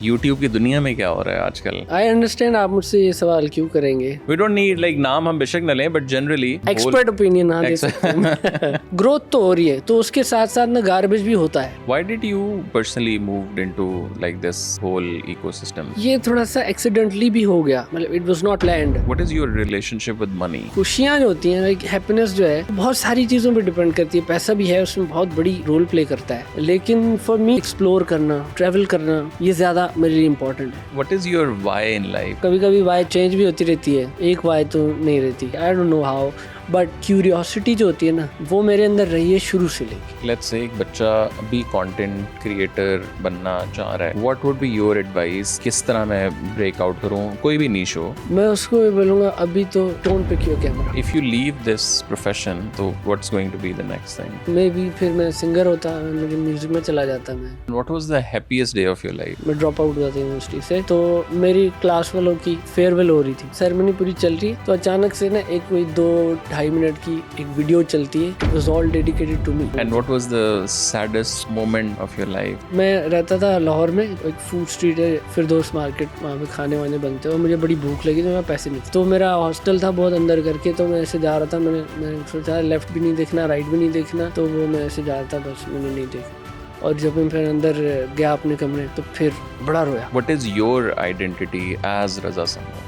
YouTube की दुनिया में क्या हो रहा है आजकल? आई अंडरस्टैंड आप मुझसे ये सवाल क्यों करेंगे। वी डोंट नीड लाइक नाम हम बेशक न लें बट जनरली एक्सपर्ट ओपिनियन हाँ दे सकते हैं। ग्रोथ तो हो रही है तो उसके साथ साथ ना गार्बेज भी होता है। Why did you personally moved into like this whole ecosystem? ये थोड़ा सा एक्सीडेंटली भी हो गया, मतलब it was not planned. What is your relationship with money? खुशियाँ जो होती हैं, लाइक हैप्पीनेस जो है बहुत सारी चीज़ों पे डिपेंड करती है। पैसा भी है, उसमें बहुत बड़ी रोल प्ले करता है, लेकिन फॉर मी एक्सप्लोर करना, ट्रैवल करना, ये ज़्यादा मेरे लिए इम्पोर्टेंट है। What is your why in life? कभी कभी वाई चेंज भी होती रहती है, एक वाई तो नहीं रहती। I don't know how, but curiosity जो होती है ना, वो मेरे अंदर रही है शुरू से लेके। लेट्स से एक बच्चा अभी कंटेंट क्रिएटर बनना चाह रहा है, what would be your advice? किस तरह मैं ब्रेक आउट करूं? कोई भी नीश हो। मैं उसको ये बोलूँगा, अभी तो टोन पे क्यों camera. If you leave this profession तो what's going to be the next thing? Maybe फिर मैं सिंगर होता, मुझे म्यूजिक में चला जाता। मैं what was the happiest day of your life? मैं ड्रॉप आउट हुआ था यूनिवर्सिटी से, तो मेरी क्लास वालों की फेयरवेल हो रही थी, सेरेमनी पूरी चल रही, तो अचानक से ना एक कोई 2-2.5 मिनट की एक वीडियो चलती है। It was all dedicated to me. And what was the saddest moment of your life? मैं रहता था लाहौर में, एक फूड स्ट्रीट है फिरदौस मार्केट, वहाँ पे खाने वाने बनते हैं, और मुझे बड़ी भूख लगी तो मैं पैसे नहीं थे, तो मेरा हॉस्टल था बहुत अंदर करके, तो मैं ऐसे जा रहा था, मैंने सोचा लेफ्ट भी नहीं देखना राइट भी नहीं देखना, तो वो मैं ऐसे जा रहा था, बस मैंने नहीं देखा। और जब मैं फिर अंदर गया अपने कमरे, तो फिर बड़ा रोया। What is your identity as Raza Samoo?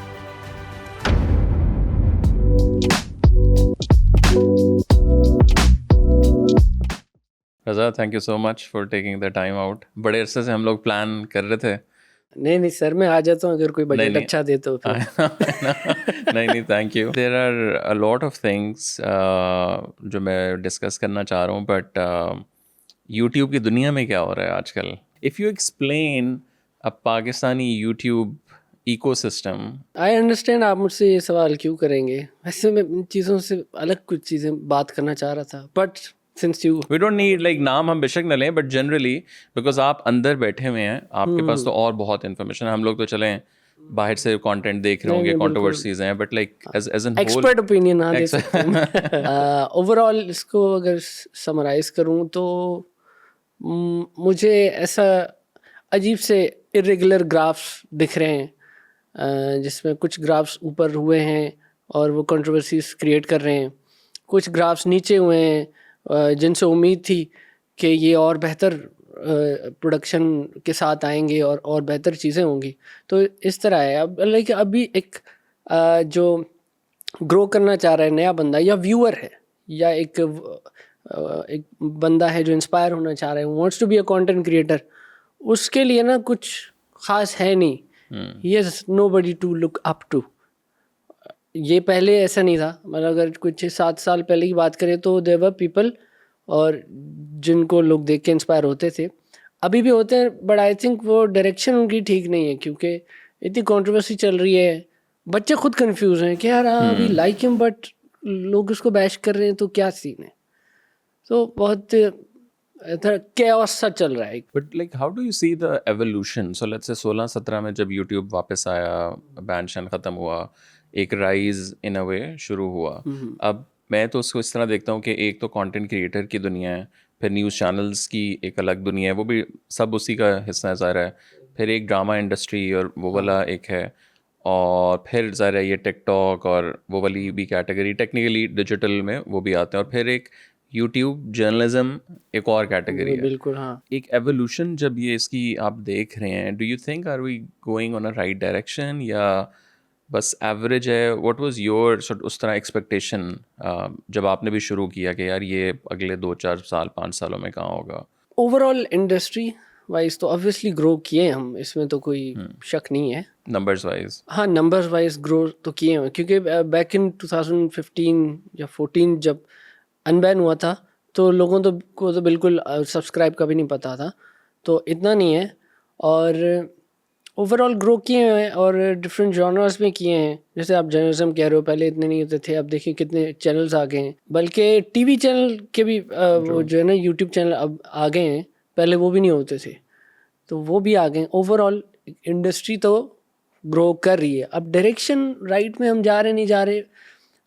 Raza, thank you so much for taking the time out. बड़े अरसे से हम लोग प्लान कर रहे थे। नहीं सर, मैं आ जाता हूँ अगर कोई बजट नहीं। अच्छा दे तो फिर। नहीं, thank you. There are a lot of things जो मैं डिस्कस करना चाह रहा हूँ, बट यूट्यूब की दुनिया में क्या हो रहा है आजकल? If you explain a Pakistani YouTube ecosystem. I understand आप मुझसे ये सवाल क्यों करेंगे। वैसे मैं इन चीज़ों से अलग कुछ चीज़ें बात करना चाह रहा था, but since you we don't need like नाम हम बेशक न लें बट जनरली बिकॉज आप अंदर बैठे हुए हैं, आपके पास तो और बहुत इन्फॉर्मेशन है। हम लोग तो चलें बाहर से कंटेंट देख रहे होंगे, कंट्रोवर्सीज हैं, but like as an whole expert opinion हाँ दे सकते हैं। ओवरऑल इसको अगर समराइज करूँ तो मुझे ऐसा अजीब से इरेगुलर ग्राफ्स दिख रहे हैं, जिसमें कुछ ग्राफ्स ऊपर हुए हैं और वो कंट्रोवर्सीज क्रिएट कर रहे हैं, कुछ ग्राफ्स नीचे हुए हैं जिनसे उम्मीद थी कि ये और बेहतर प्रोडक्शन के साथ आएंगे और बेहतर चीज़ें होंगी। तो इस तरह है। अब लाइक अभी एक जो ग्रो करना चाह रहा है नया बंदा या व्यूअर है, या एक बंदा है जो इंस्पायर होना चाह रहा है, wants to be a content creator, उसके लिए ना कुछ खास है नहीं। He has nobody to look up to. ये पहले ऐसा नहीं था, मतलब अगर कुछ 7 साल पहले की बात करें तो देयर वर पीपल और जिनको लोग देख के इंस्पायर होते थे, अभी भी होते हैं, बट आई थिंक वो डायरेक्शन उनकी ठीक नहीं है, क्योंकि इतनी कंट्रोवर्सी चल रही है, बच्चे खुद कंफ्यूज हैं कि यार हाँ अभी लाइक हिम बट लोग उसको बैश कर रहे हैं, तो क्या सीन है। तो बहुत कैओस सा चल रहा है। But like how do you see the evolution? So let's say 16-17 में जब यूट्यूब वापस आया, बैन शैन ख़त्म हुआ, एक राइज इन अ वे शुरू हुआ। अब मैं तो उसको इस तरह देखता हूँ कि एक तो कंटेंट क्रिएटर की दुनिया है, फिर न्यूज़ चैनल्स की एक अलग दुनिया है, वो भी सब उसी का हिस्सा ज़ाहिर है, फिर एक ड्रामा इंडस्ट्री और वो वाला एक है, और फिर ज़ाहिर है ये टिकटॉक और वो वाली भी कैटेगरी टेक्निकली डिजिटल में वो भी आते हैं, और फिर एक यूट्यूब जर्नलिज्म एक और कैटेगरी है। बिल्कुल हाँ। एक एवोल्यूशन जब ये इसकी आप देख रहे हैं, do you think are we going on a right direction या बस एवरेज है? व्हाट वाज योर उस तरह एक्सपेक्टेशन जब आपने भी शुरू किया कि यार ये अगले 2-4 साल 5 सालों में कहाँ होगा? ओवरऑल इंडस्ट्री वाइज तो ऑब्वियसली ग्रो किए हम, इसमें तो कोई शक नहीं है। नंबर्स वाइज हाँ, नंबर्स वाइज ग्रो तो किए हैं, क्योंकि बैक इन 2015 या 14 जब अनबैन हुआ था, तो लोगों को तो बिल्कुल सब्सक्राइब का भी नहीं पता था, तो इतना नहीं है। और ओवरऑल ग्रो किए हैं और डिफरेंट जॉनर्स में किए हैं। जैसे आप जर्नलिज्म कह रहे हो, पहले इतने नहीं होते थे, अब देखिए कितने चैनल्स आ गए हैं, बल्कि टीवी चैनल के भी वो जो है ना यूट्यूब चैनल अब आ गए हैं, पहले वो भी नहीं होते थे, तो वो भी आ गए। ओवरऑल इंडस्ट्री तो ग्रो कर रही है। अब डायरेक्शन राइट में हम जा रहे नहीं जा रहे,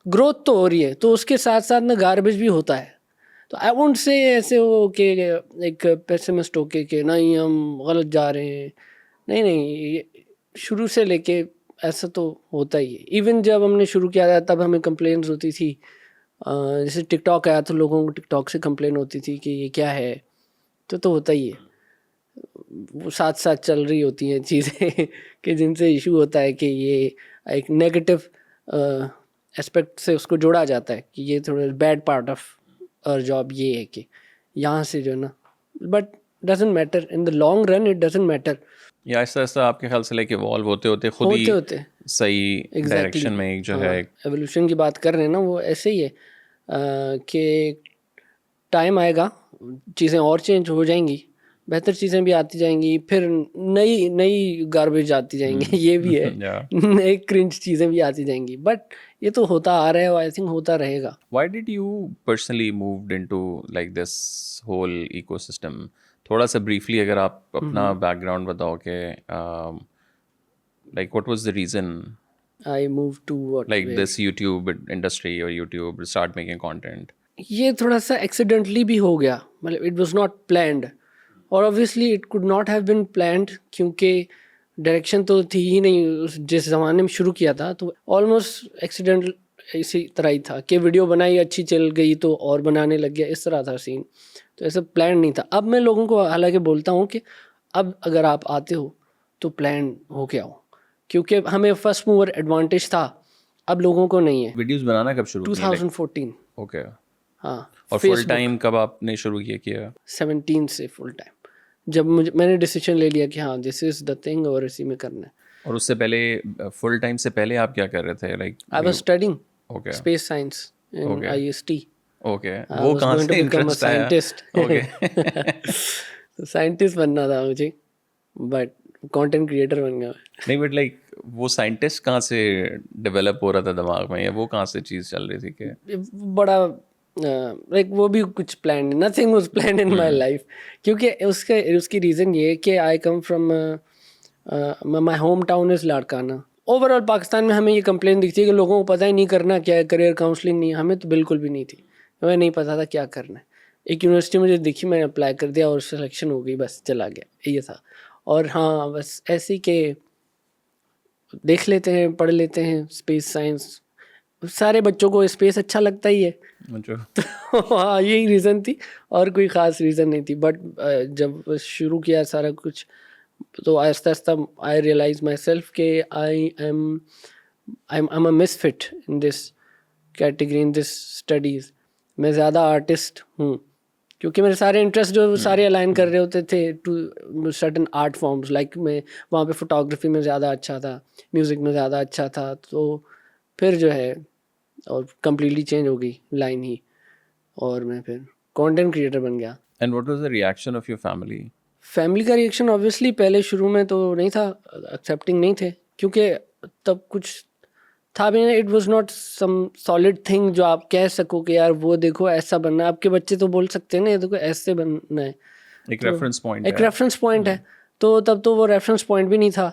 ग्रोथ तो हो रही है, तो उसके साथ साथ ना गार्बेज भी होता है। तो आई वोंट से ऐसे हो कि एक पेसिमिस्ट होके कि नहीं हम गलत जा रहे हैं, नहीं ये शुरू से लेके ऐसा तो होता ही है। इवन जब हमने शुरू किया था तब हमें कंप्लेंट्स होती थी, जैसे टिकटॉक आया तो लोगों को टिकटॉक से कंप्लेन होती थी कि ये क्या है, तो होता ही है, वो साथ साथ चल रही होती हैं चीज़ें कि जिनसे इशू होता है कि ये एक नेगेटिव एस्पेक्ट से उसको जोड़ा जाता है कि ये थोड़ा बैड पार्ट ऑफ और जॉब ये है कि यहाँ से जो है ना, but doesn't matter in the long run, it doesn't matter. या ऐसा ऐसा आपके ख्याल से लाइक इवॉल्व होते होते खुद ही होते सही डायरेक्शन में एक जो है एवोल्यूशन की बात कर रहे हैं ना, वो ऐसे ही है कि टाइम आएगा, चीज़ें और चेंज हो जाएंगी, बेहतर चीज़ें भी आती जाएंगी, फिर नई नई गार्बेज आती जाएंगी ये भी है नई क्रिंज चीज़ें भी आती जाएंगी, बट ये तो होता आ रहा है, आई थिंक होता रहेगा। Why did you personally moved into like this whole ecosystem? थोड़ा सा briefly अगर आप अपना background बताओ कि like what was the reason I move to what, like this YouTube industry or YouTube start making content? ये थोड़ा सा एक्सीडेंटली भी हो गया, मतलब इट वाज नॉट प्लान्ड, और obviously it could not have been planned क्योंकि डायरेक्शन तो थी ही नहीं जिस ज़माने में शुरू किया था, तो ऑलमोस्ट एक्सीडेंट इसी तरह ही था कि वीडियो बनाई अच्छी चल गई तो और बनाने लग गया, इस तरह था सीन, तो ऐसा प्लान नहीं था। अब मैं लोगों को हालांकि बोलता हूँ कि अब अगर आप आते हो तो प्लान हो के आओ, क्योंकि हमें फर्स्ट मूवर एडवांटेज था, अब लोगों को नहीं है। वीडियोस बनाना कब शुरू किया? 2014। ओके। हाँ, और फुल टाइम कब आपने शुरू किया? 17 से फुल टाइम, जब मैंने डिसीजन ले लिया कि हाँ दिस इज द थिंग और इसी में करना है। और उससे पहले फुल टाइम से पहले आप क्या कर रहे थे? Like I was studying okay space science in IST। Okay, वो कहाँ से इंटरेस्ट आया? ओके तो साइंटिस्ट बनना था मुझे, बट कंटेंट क्रिएटर बन गया। नहीं, बट लाइक वो साइंटिस्ट कहाँ से डेवलप हो रहा था दिमाग में, या वो कहाँ से चीज़ चल रही थी कि बड़ा लाइक वो भी कुछ plan, nothing was plan in my life, क्योंकि उसकी रीज़न ये है कि I come from my home town is Larkana. Overall Pakistan में हमें ये कंप्लेन दिखती है कि लोगों को पता ही नहीं करना क्या है, करियर काउंसलिंग नहीं, हमें तो बिल्कुल भी नहीं थी, हमें नहीं पता था क्या करना है। एक यूनिवर्सिटी मुझे दिखी, मैंने अप्लाई कर दिया और सिलेक्शन हो गई, बस चला गया, ये था। और हाँ बस ऐसे ही कि देख लेते हैं, पढ़ लेते हैं स्पेस साइंस, सारे बच्चों को स्पेस अच्छा लगता ही है तो हाँ यही रीज़न थी, और कोई ख़ास रीज़न नहीं थी। बट जब शुरू किया सारा कुछ तो आहिस्ता आहिस्ता आई रियलाइज माई सेल्फ के आई am a misfit in this category, in this studies. मैं ज़्यादा आर्टिस्ट हूँ क्योंकि मेरे सारे इंटरेस्ट जो सारे अलाइन कर रहे होते थे to certain art forms, like मैं वहाँ पे फोटोग्राफी में ज़्यादा अच्छा था, म्यूज़िक में ज़्यादा अच्छा था, तो फिर जो है और कम्प्लीटली चेंज हो गई लाइन ही, और मैं फिर कंटेंट क्रिएटर बन गया। And what was the reaction of your family? Family का रिएक्शन ऑब्वियसली पहले शुरू में तो नहीं था, एक्सेप्टिंग नहीं थे, क्योंकि तब कुछ था भी नहीं, it was not some solid thing जो आप कह सको कि यार वो देखो ऐसा बनना है। आपके बच्चे तो बोल सकते हैं ना, ये देखो ऐसे बनना है, एक रेफरेंस पॉइंट, एक रेफरेंस पॉइंट है। तो तब तो वो रेफरेंस पॉइंट भी नहीं था,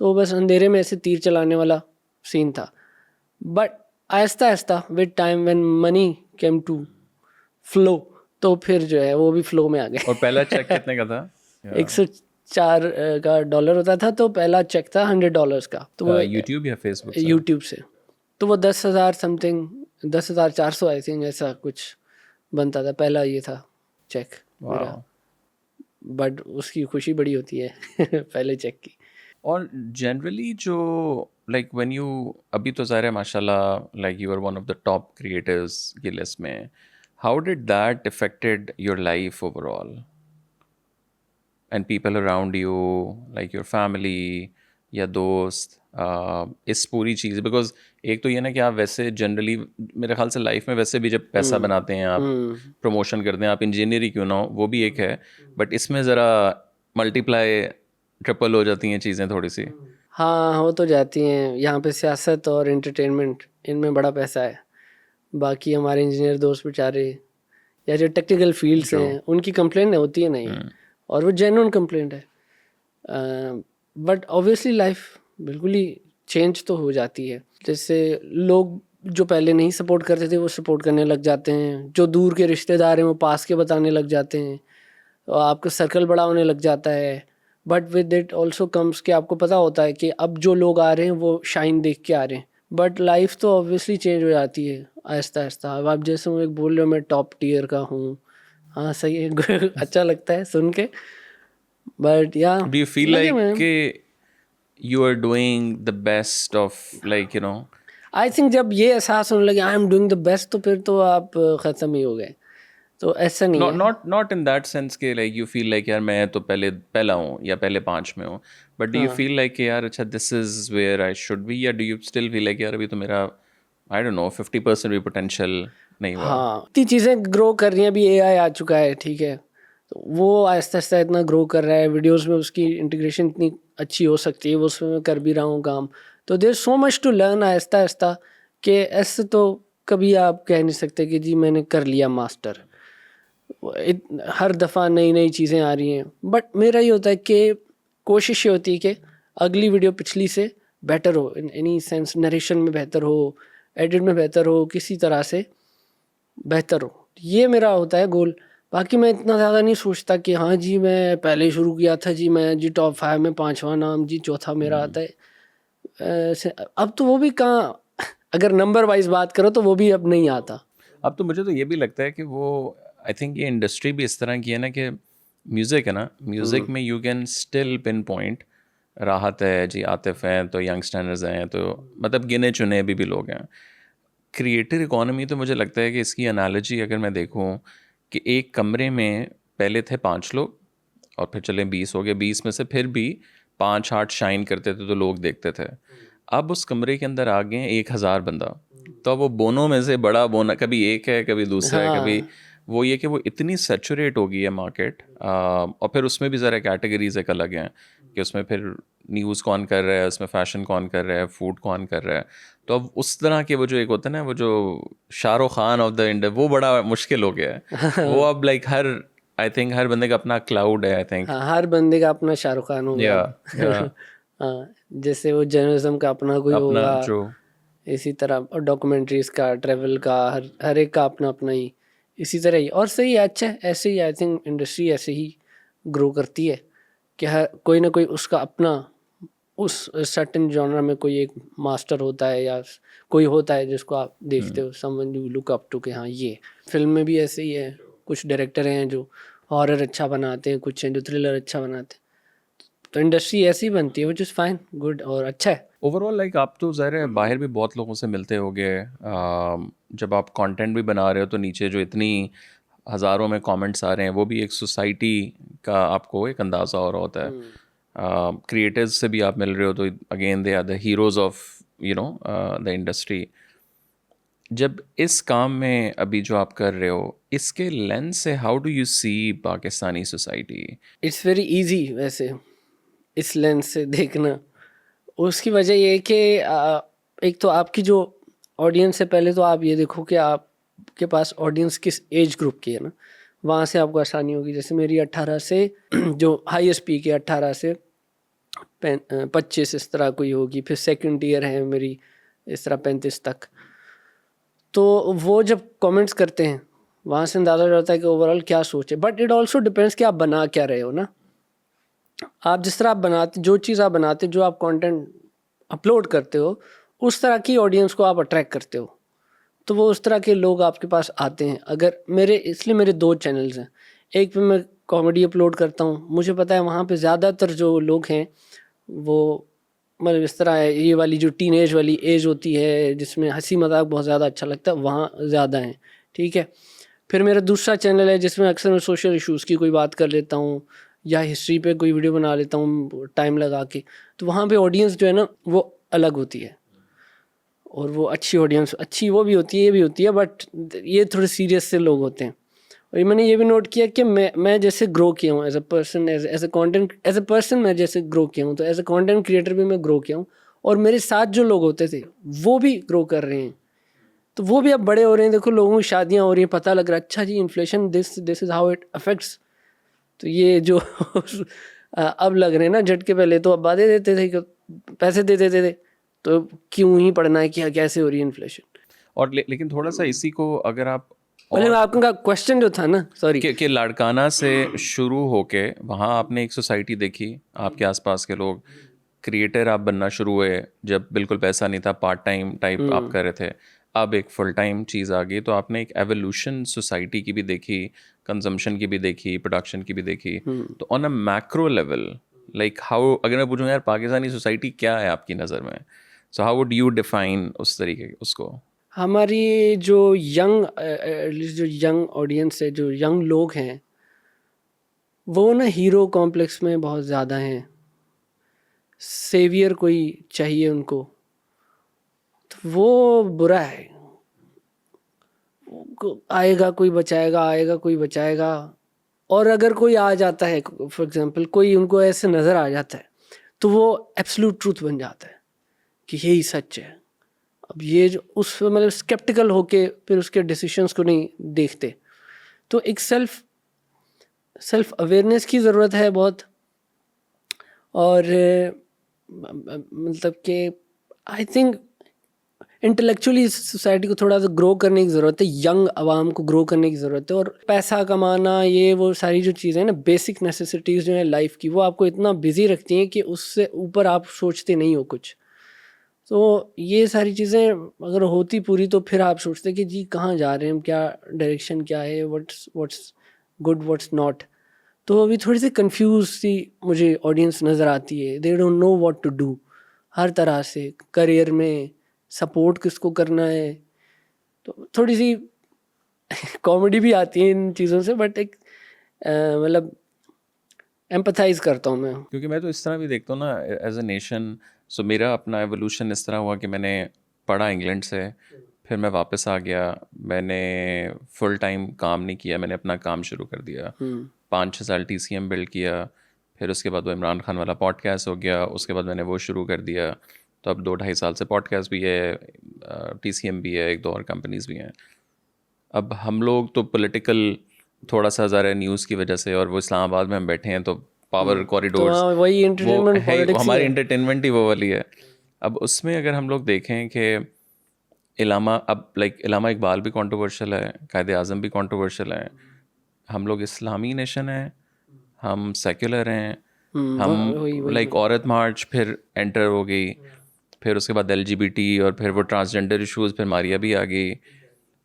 तो बस अंधेरे में ऐसे तीर चलाने वाला सीन था। बट आहिस्ता आहिस्ता with time when money came to flow, तो फिर जो है वो भी फ्लो में आ गए। और पहला चेक कितने का था? 104 का डॉलर होता था, तो पहला चेक था $100 का। तो वो यूट्यूब या फेसबुक से? यूट्यूब से, तो वो 10,000 समथिंग, 10,400 आई थिंक ऐसा कुछ बनता था, पहला ये था चेक मेरा। बट उसकी खुशी बड़ी होती है पहले चेक की। और जनरली जो लाइक व्हेन यू, अभी तो ज़ाहिर है माशाल्लाह like you are one of the top creators की लिस्ट में, how did that affected your life overall and people around you, like your family या दोस्त, इस पूरी चीज़? बिकॉज एक तो ये ना कि आप वैसे जनरली मेरे ख्याल से लाइफ में वैसे भी जब पैसा बनाते हैं, आप प्रमोशन करते हैं, आप इंजीनियर ही क्यों ना हो, वो भी एक है, बट इसमें ज़रा मल्टीप्लाई ट्रिपल हो जाती हैं चीज़ें थोड़ी सी। हाँ हो तो जाती हैं, यहाँ पे सियासत और एंटरटेनमेंट इनमें बड़ा पैसा है। बाकी हमारे इंजीनियर दोस्त बेचारे या जो टेक्निकल फील्ड्स हैं उनकी कंप्लेंट होती है नहीं, और वो जेन्युइन कंप्लेंट है। बट ऑब्वियसली लाइफ बिल्कुल ही चेंज तो हो जाती है। जैसे लोग जो पहले नहीं सपोर्ट करते थे वो सपोर्ट करने लग जाते हैं, जो दूर के रिश्तेदार हैं वो पास के बताने लग जाते हैं, और आपका सर्कल बड़ा होने लग जाता है, but with it also comes कि आपको पता होता है कि अब जो लोग आ रहे हैं वो शाइन देख के आ रहे हैं, बट लाइफ तो ऑब्वियसली चेंज हो जाती है आहिस्ता आहिस्ता। अब आप जैसे एक बोल रहे हो मैं टॉप टीयर का हूँ, हाँ सही है अच्छा लगता है सुन के, बट या Do you feel लगे like मैं you are doing the best of, like, you know, I think जब ये एहसास होने लगे I am doing the best तो फिर तो आप ख़त्म ही हो गए, तो ऐसा नहीं not है। not not in that sense कि like you feel like यार मैं तो पहला हूँ या पहले 5 में हूँ, but do you feel like कि यार अच्छा this is where I should be, या do you still feel like यार अभी तो मेरा I don't know 50% भी potential नहीं हुआ? हाँ इतनी चीज़ें ग्रो कर रही हैं, अभी एआई आ चुका है, ठीक है, तो वो आहिस्ता आहिस्ता इतना ग्रो कर रहा है, वीडियोस में उसकी इंटीग्रेशन इतनी अच्छी हो सकती है, वो उसमें मैं कर भी रहा हूँ काम, तो there so much to learn आहिस्ता आहिस्ता, कि ऐसे तो कभी आप कह नहीं सकते कि जी मैंने कर लिया मास्टर, हर दफ़ा नई नई चीज़ें आ रही हैं, बट मेरा ये होता है कि कोशिश ये होती है कि अगली वीडियो पिछली से बेटर हो, इन एनी सेंस नरेशन में बेहतर हो, एडिट में बेहतर हो, किसी तरह से बेहतर हो, ये मेरा होता है गोल। बाकी मैं इतना ज़्यादा नहीं सोचता कि हाँ जी मैं पहले शुरू किया था जी, मैं जी टॉप 5 में 5वां नाम जी, चौथा मेरा आता है, अब तो वो भी कहाँ अगर नंबर वाइज बात करो तो वो भी अब नहीं आता। अब तो मुझे तो ये भी लगता है कि वो आई थिंक ये इंडस्ट्री भी इस तरह की है ना कि म्यूज़िक है ना, म्यूज़िक में you can still pin point, राहत है जी, आतिफ हैं, तो यंगस्टर्स हैं, तो मतलब गिने चुने अभी भी लोग हैं। क्रिएटिव इकोनॉमी तो मुझे लगता है कि इसकी एनालॉजी अगर मैं देखूं कि एक कमरे में पहले थे 5 लोग और फिर चले 20 हो गए, 20 में से फिर भी 5-8 शाइन करते थे तो लोग देखते थे। अब उस कमरे के अंदर आ गए 1000 बंदा, तो वो बोनों में से बड़ा बोना कभी एक है कभी दूसरा है, कभी हाँ वो ये कि वो इतनी सेचुरेट हो गई है मार्केट। और फिर उसमें भी ज़रा कैटेगरीज एक अलग हैं कि उसमें फिर न्यूज़ कौन कर रहा है, उसमें फ़ैशन कौन कर रहा है, फूड कौन कर रहा है, तो अब उस तरह के वो जो एक होता है ना, वो जो Shahrukh Khan of the India, वो बड़ा मुश्किल हो गया है। वो अब लाइक आई थिंक हर बंदे का अपना क्लाउड है आई थिंक। हाँ हर बंदे का अपना शाहरुख खान हो गया या अब हाँ जैसे वो जर्नलिज्म का अपना कोई अपना होगा, जो इसी तरह डॉक्यूमेंट्रीज का, ट्रैवल का, हर एक का अपना अपना ही, इसी तरह ही। और सही है, अच्छा है, ऐसे ही आई थिंक इंडस्ट्री ऐसे ही ग्रो करती है कि हर कोई ना कोई उसका अपना उस सर्टेन जॉनर में कोई एक मास्टर होता है या कोई होता है जिसको आप देखते हो, someone you look up to कि हाँ ये। फिल्म में भी ऐसे ही है, कुछ डायरेक्टर हैं जो हॉरर अच्छा बनाते हैं, कुछ हैं जो थ्रिलर अच्छा बनाते हैं, तो इंडस्ट्री ऐसी ही बनती है, विच इज़ फाइन, गुड और अच्छा है। ओवरऑल लाइक आप तो ज़ाहिर है बाहर भी बहुत लोगों से मिलते होगे, जब आप कंटेंट भी बना रहे हो तो नीचे जो इतनी हज़ारों में कमेंट्स आ रहे हैं, वो भी एक सोसाइटी का आपको एक अंदाज़ा हो रहा होता है। क्रिएटर्स से भी आप मिल रहे हो तो again they are the heroes of you know the industry. जब इस काम में अभी जो आप कर रहे हो, इसके लेंस से how do you see Pakistani society? It's very easy वैसे इस लेंस से देखना। उसकी वजह ये है कि एक तो आपकी जो ऑडियंस है, पहले तो आप ये देखो कि आपके पास ऑडियंस किस एज ग्रुप की है ना, वहाँ से आपको आसानी होगी। जैसे मेरी 18 से जो हाईएस्ट पीक है 18 से 25 इस तरह कोई होगी, फिर सेकंड ईयर है मेरी इस तरह 35 तक। तो वो जब कमेंट्स करते हैं वहाँ से अंदाज़ा हो जाता है कि ओवरऑल क्या सोच है, बट इट ऑल्सो डिपेंड्स कि आप बना क्या रहे हो ना। आप जिस तरह आप बनाते, जो चीज़ आप बनाते, जो आप कंटेंट अपलोड करते हो, उस तरह की ऑडियंस को आप अट्रैक्ट करते हो, तो वो उस तरह के लोग आपके पास आते हैं। अगर इसलिए मेरे 2 चैनल्स हैं, एक पे मैं कॉमेडी अपलोड करता हूँ, मुझे पता है वहाँ पे ज़्यादातर जो लोग हैं वो मतलब इस तरह है, ये वाली जो टीनेज वाली एज होती है जिसमें हंसी मजाक बहुत ज़्यादा अच्छा लगता है, वहाँ ज़्यादा हैं, ठीक है। फिर मेरा दूसरा चैनल है जिसमें अक्सर मैं सोशल इश्यूज़ की कोई बात कर लेता हूँ या हिस्ट्री पे कोई वीडियो बना लेता हूँ टाइम लगा के, तो वहाँ पे ऑडियंस जो है ना वो अलग होती है, और वो अच्छी ऑडियंस, अच्छी वो भी होती है ये भी होती है, बट ये थोड़े सीरियस से लोग होते हैं। और मैंने ये भी नोट किया कि मैं जैसे ग्रो किया हूँ as a person, as a content, as a person मैं जैसे ग्रो किया हूँ, तो एज अ कंटेंट क्रिएटर भी मैं ग्रो किया हूँ, और मेरे साथ जो लोग होते थे वो भी ग्रो कर रहे हैं, तो वो भी अब बड़े हो रहे हैं। देखो लोगों की शादियाँ हो रही हैं, पता लग रहा है अच्छा जी inflation this is how it affects. तो ये जो अब लग रहे हैं ना झटके, पहले तो अब बातें देते थे, पैसे दे देते थे, तो क्यों ही पढ़ना है कि कैसे हो रही है इन्फ्लेशन। और लेकिन थोड़ा सा इसी को अगर आप मतलब आपका क्वेश्चन जो था ना, सॉरी, कि लाड़काना से शुरू होके वहाँ आपने एक सोसाइटी देखी, आपके आसपास के लोग, क्रिएटर आप बनना शुरू हुए, जब बिल्कुल पैसा नहीं था, पार्ट टाइम टाइप आप कर रहे थे, अब एक फुल टाइम चीज़ आ गई, तो आपने एक एवोल्यूशन सोसाइटी की भी देखी, कंजम्पशन की भी देखी, प्रोडक्शन की भी देखी। तो on a macro level, like how, अगर मैं पूछूँ यार पाकिस्तानी सोसाइटी क्या है आपकी नज़र में, so how would you define उस तरीके उसको? हमारी जो यंग, एटलीस्ट जो यंग ऑडियंस है, जो यंग लोग हैं, वो ना हीरो कॉम्प्लेक्स में बहुत ज़्यादा हैं। सेवियर कोई चाहिए उनको, तो वो बुरा है। आएगा कोई बचाएगा, आएगा कोई बचाएगा। और अगर कोई आ जाता है, फॉर एग्जांपल कोई उनको ऐसे नज़र आ जाता है, तो वो एब्सोल्यूट ट्रूथ बन जाता है कि यही सच है। अब ये जो उस मतलब स्केप्टिकल होके फिर उसके डिसीजंस को नहीं देखते। तो एक सेल्फ अवेयरनेस की ज़रूरत है बहुत। और मतलब कि आई थिंक इंटेलेक्चुअली इस सोसाइटी को थोड़ा सा ग्रो करने की ज़रूरत है, यंग आवाम को ग्रो करने की ज़रूरत है। और पैसा कमाना, ये वो सारी जो चीज़ें हैं ना, बेसिक नेसेसिटीज़ जो है लाइफ की, वो आपको इतना बिजी रखती हैं कि उससे ऊपर आप सोचते नहीं हो कुछ। तो ये सारी चीज़ें अगर होती पूरी, तो फिर आप सोचते कि जी कहाँ जा रहे हैं हम, क्या डायरेक्शन क्या है, व्हाट्स गुड व्हाट्स नॉट। तो अभी थोड़ी सी कंफ्यूज सी मुझे ऑडियंस नज़र आती है। They don't know what to do, हर तरह से करियर में सपोर्ट किसको करना है। तो थोड़ी सी कॉमेडी भी आती है इन चीज़ों से, बट एक मतलब एम्पथाइज करता हूँ मैं। क्योंकि मैं तो इस तरह भी देखता हूँ ना, एज अ नेशन, सो मेरा अपना एवोल्यूशन इस तरह हुआ कि मैंने पढ़ा इंग्लैंड से, फिर मैं वापस आ गया, मैंने फुल टाइम काम नहीं किया, मैंने अपना काम शुरू कर दिया, 5-6 साल TCM बिल्ड किया, फिर उसके बाद वो इमरान खान वाला पॉडकास्ट हो गया, उसके बाद मैंने वो शुरू कर दिया। तो अब 2-2.5 साल से पॉडकास्ट भी है, TCM भी है, 1-2 और कंपनीज भी हैं। अब हम लोग तो पॉलिटिकल थोड़ा सा ज़रा न्यूज़ की वजह से, और वो इस्लामाबाद में हम बैठे हैं, तो पावर तो कॉरिडोर्स, हाँ, वही वो एंटरटेनमेंट है, पॉलिटिक्स ही हमारी है। एंटरटेनमेंट ही वो वाली है। अब उसमें अगर हम लोग देखें कि इलामा, अब लाइक इलामा इकबाल भी कंट्रोवर्शियल है, कायदे आज़म भी कंट्रोवर्शियल है, हम लोग इस्लामी नेशन हैं, हम सेक्युलर हैं, हम वही वही लाइक वही। औरत मार्च फिर एंटर हो गई, फिर उसके बाद LGBT, और फिर वो ट्रांसजेंडर इश्यूज़, फिर मारिया भी आ गई,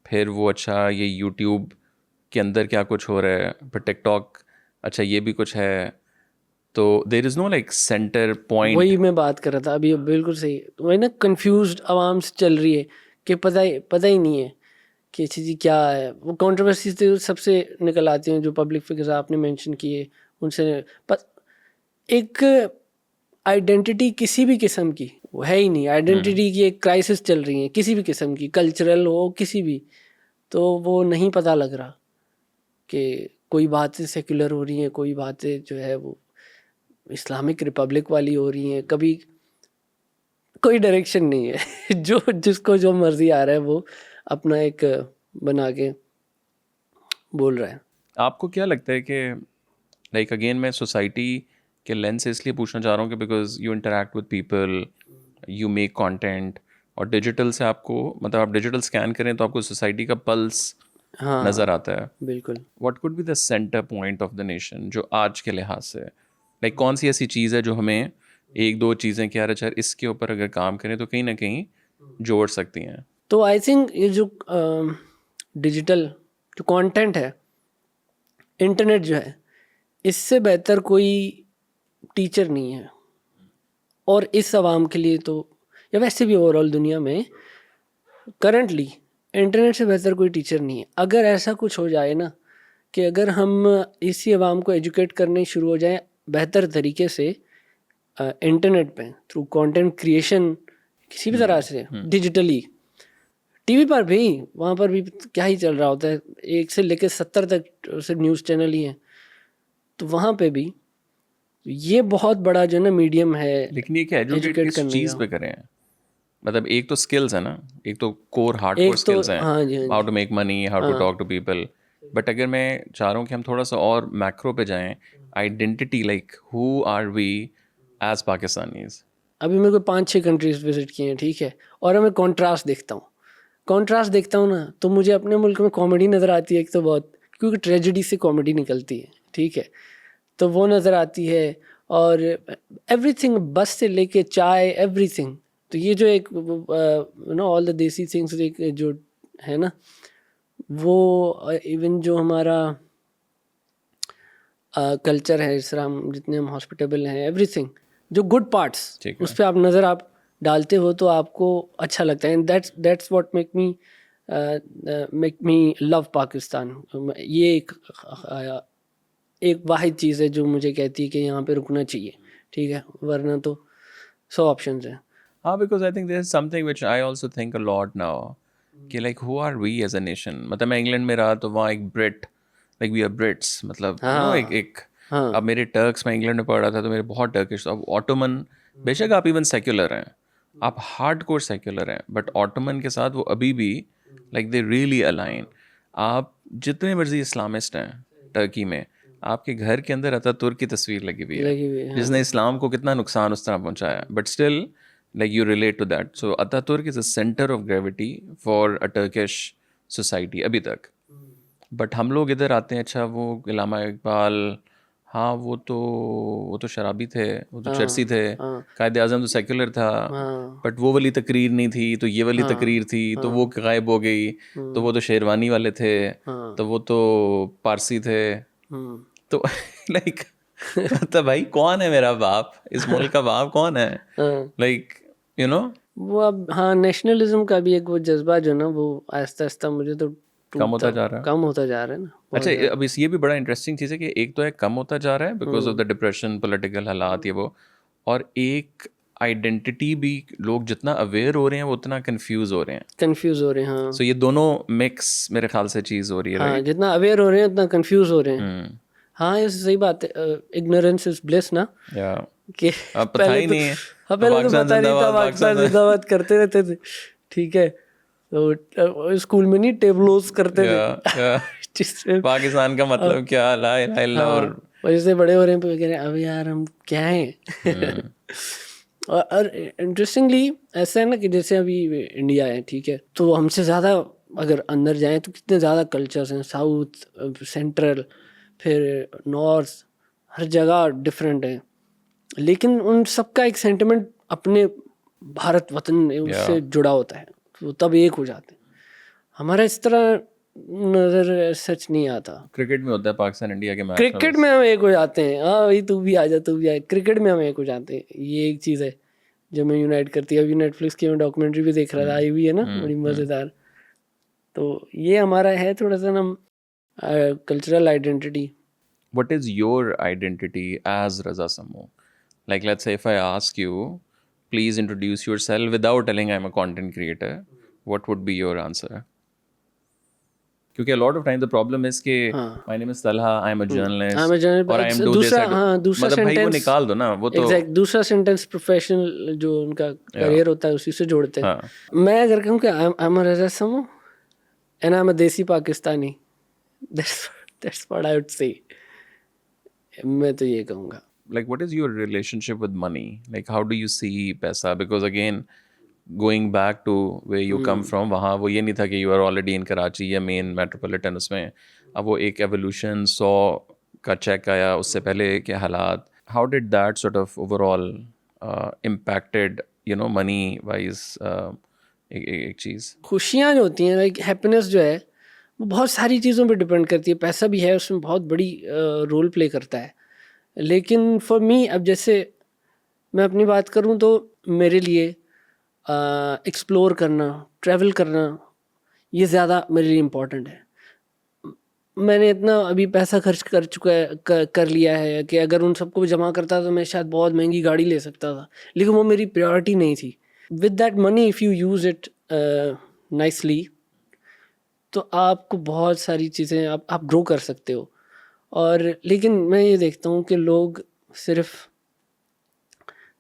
फिर वो अच्छा ये यूट्यूब के अंदर क्या कुछ हो रहा है, फिर टिकटॉक, अच्छा ये भी कुछ है। तो there is know like centre point. वही मैं बात कर रहा था अभी, बिल्कुल सही। तो वही ना, कंफ्यूज्ड आवाम से चल रही है कि पता ही नहीं है कि अच्छी जी क्या है। वो कंट्रोवर्सी तो सबसे निकल आती हैं, जो पब्लिक फिगर्स आपने मेंशन किए उनसे। पर एक आइडेंटिटी किसी भी किस्म की वो है ही नहीं। आइडेंटिटी की एक क्राइसिस चल रही है, किसी भी किस्म की, कल्चरल हो किसी भी। तो वो नहीं पता लग रहा कि कोई बातें सेक्युलर हो रही हैं, कोई बातें जो है वो इस्लामिक रिपब्लिक वाली हो रही हैं। कभी कोई डायरेक्शन नहीं है। जो जिसको जो मर्जी आ रहा है वो अपना एक बना के बोल रहा है। आपको क्या लगता है कि लाइक अगेन मैं सोसाइटी के लेंस से इसलिए पूछना चाह रहा हूँ कि because you interact with people, you make content, और डिजिटल से आपको, मतलब आप डिजिटल स्कैन करें तो आपको सोसाइटी का पल्स हाँ नज़र आता है। बिल्कुल। What could be the centre point of the nation जो आज के लिहाज से, लाइक कौन सी ऐसी चीज़ है जो हमें, एक दो चीज़ें कि यार अच्छा इसके ऊपर अगर काम करें तो कहीं ना कहीं जोड़ सकती हैं? तो आई थिंक ये जो डिजिटल जो कंटेंट है, इंटरनेट जो है, इससे बेहतर कोई टीचर नहीं है। और इस आवाम के लिए तो, या वैसे भी ओवरऑल दुनिया में करंटली, इंटरनेट से बेहतर कोई टीचर नहीं है। अगर ऐसा कुछ हो जाए ना कि अगर हम इसी आवाम को एजुकेट करने शुरू हो जाएं बेहतर तरीके से इंटरनेट पे, थ्रू कंटेंट क्रिएशन, किसी भी तरह से डिजिटली, टीवी पर भी, वहाँ पर भी क्या ही चल रहा होता है, 1 से लेकर 70 तक सिर्फ न्यूज़ चैनल ही हैं। तो वहाँ पे भी ये बहुत बड़ा जो है ना मीडियम है लेकिन ये क्या एजुकेट एजुकेट किस करने चीज़ का। पे करें? मतलब एक तो स्किल्स है ना, एक तो कोर हार्ड कोर एक तो स्किल्स हैं, हाँ जी, हाँ हाउ जी। To make money, how to हाँ, टॉक टू पीपल। बट अगर मैं चाह रहा हूँ कि हम थोड़ा सा और मैक्रो पे जाएं, identity, like who are we as Pakistanis? अभी मेरे को 5-6 कंट्रीज विजिट किए हैं, ठीक है, और मैं कंट्रास्ट देखता हूँ। कॉन्ट्रास्ट देखता हूँ ना तो मुझे अपने मुल्क में कॉमेडी नज़र आती है एक तो बहुत, क्योंकि ट्रेजेडी से कॉमेडी निकलती है, ठीक है, तो वो नज़र आती है। और एवरीथिंग, बस से लेके चाय, एवरीथिंग। तो ये जो एक ऑल द देसी थिंग्स एक जो है ना, वो इवन जो हमारा कल्चर है, इस तरह हम जितने हम हॉस्पिटेबल हैं, एवरीथिंग जो गुड पार्ट्स, उस पर आप नज़र आप डालते हो तो आपको अच्छा लगता है। And that's what make me love Pakistan. ये एक वाहिद चीज़ है जो मुझे कहती है कि यहाँ पे रुकना चाहिए, ठीक है, वरना तो 100 ऑप्शंस हैं। हाँ, because I think there's something which I also think a lot now कि like who are we as a nation। मतलब मैं इंग्लैंड में रहा तो वहाँ एक ब्रिट, like we are Brits, मतलब एक अब मेरे टर्क्स, मैं इंग्लैंड में पढ़ रहा था तो मेरे बहुत टर्किश, अब ऑटोमन, बेशक आप इवन सेक्युलर हैं, आप हार्ड कोर सेक्युलर हैं, बट ऑटोमन के साथ वो अभी भी लाइक दे रियली अलाइन। आप जितने मर्जी इस्लामिस्ट हैं टर्की में, आपके घर के अंदर अतातुर्क की तस्वीर लगी हुई है, जिसने इस्लाम को कितना नुकसान उस तरह पहुंचाया, but still like you relate to that. So Ataturk is a center of gravity for a Turkish society अभी तक। बट हम लोग इधर आते हैं, अच्छा वो इल्लामा इकबाल, हाँ वो तो शराबी थे, वो तो चर्सी थे, कायद आज़म तो सेक्युलर था, बट वो वाली तकरीर नहीं थी, तो ये वाली तकरीर थी, तो वो गायब हो गई, तो वो तो शेरवानी वाले थे, तो वो तो पारसी थे, तो लाइक तो भाई कौन है मेरा बाप, इस मुल्क का बाप कौन है, लाइक यू नो। वो अब हाँ, नेशनलिज्म का भी एक वो जज्बा जो ना, वो आहिस्ता आहिस्ता मुझे तो कम होता जा रहा है ना। अच्छा, अब इस ये भी बड़ा इंटरेस्टिंग चीज़ है कि एक तो है कम होता जा रहा है because of the depression, political हालात, ये वो, और एक आइडेंटिटी भी लोग जितना अवेयर हो रहे हैं वो उतना कंफ्यूज हो रहे हैं। हाँ। सो ये दोनों मिक्स मेरे ख्याल से चीज़ हो रही है। हाँ, जितना अवेयर हो रहे हैं उतना कंफ्यूज हो रहे हैं। हाँ, ये सही बात है। इग्नोरेंस इज ब्लिस ना, कि पता ही नहीं है, पहले तो पता नहीं था, पाकिस्तान जिंदाबाद करते रहते थे, ठीक है, तो स्कूल में नहीं टेबलोस करते थे पाकिस्तान का मतलब क्या, ला इलाहा इल्लल्लाह, और जैसे बड़े हो रहे हैं कह रहे हैं अब यार हम क्या हैं। और इंटरेस्टिंगली ऐसा है ना कि जैसे अभी इंडिया है, ठीक है, तो हमसे ज़्यादा अगर अंदर जाएं तो कितने ज़्यादा कल्चर्स हैं, साउथ, सेंट्रल, फिर नॉर्थ, हर जगह डिफरेंट है, लेकिन उन सबका एक सेंटिमेंट अपने भारत वतन उससे जुड़ा होता है, तो तब एक हो जाते हैं। हमारा इस तरह नज़र सच नहीं आता। क्रिकेट में होता है पाकिस्तान इंडिया के मैच, क्रिकेट में हम एक हो जाते हैं, हाँ भाई तू भी आ जा, क्रिकेट में हम एक हो जाते हैं। ये एक चीज़ है जो मैं यूनाइट करती है। अभी नेटफ्लिक्स की मैं डॉक्यूमेंट्री भी देख रहा था, आई हुई है ना, बड़ी मज़ेदार। तो ये हमारा है थोड़ा सा ना cultural identity. What is your identity as Raza Sammoo? Like, let's say if I ask you, please introduce yourself without telling I'm a content creator, what would be your answer? क्योंकि a lot of time the problem is कि my name is Talha, I'm a journalist, और I am do this, दूसरा मतलब भाई वो sentence निकाल दो ना, वो तो एग्जैक्ट दूसरा सेंटेंस प्रोफेशनल जो उनका करियर होता है उसी से जोड़ते हैं। मैं अगर कहूँ कि I am Raza Samoo and I am a desi Pakistani, that's what I would say. मैं तो ये कहूँगा। Like, what is your relationship with money? Like, how do you see पैसा? Because again, going back to where you come from, वहाँ वो ये नहीं था कि you are already in Karachi या main metropolitan, उसमें अब वो एक evolution 100 का check आया, उससे पहले के हालात, how did that sort of overall impacted, you know, money wise एक चीज़? खुशियाँ जो होती हैं, लाइक हैप्पीनेस जो है वो बहुत सारी चीज़ों पे डिपेंड करती है। पैसा भी है, उसमें बहुत बड़ी रोल प्ले करता है, लेकिन फॉर मी, अब जैसे मैं अपनी बात करूं तो मेरे लिए एक्सप्लोर करना, ट्रैवल करना, ये ज़्यादा मेरे लिए इम्पोर्टेंट है। मैंने इतना अभी पैसा खर्च कर चुका है, कर लिया है कि अगर उन सबको जमा करता तो मैं शायद बहुत महंगी गाड़ी ले सकता था, लेकिन वो मेरी प्रायोरिटी नहीं थी। With that money if you use it nicely तो आपको बहुत सारी चीज़ें आप ग्रो कर सकते हो। और लेकिन मैं ये देखता हूँ कि लोग सिर्फ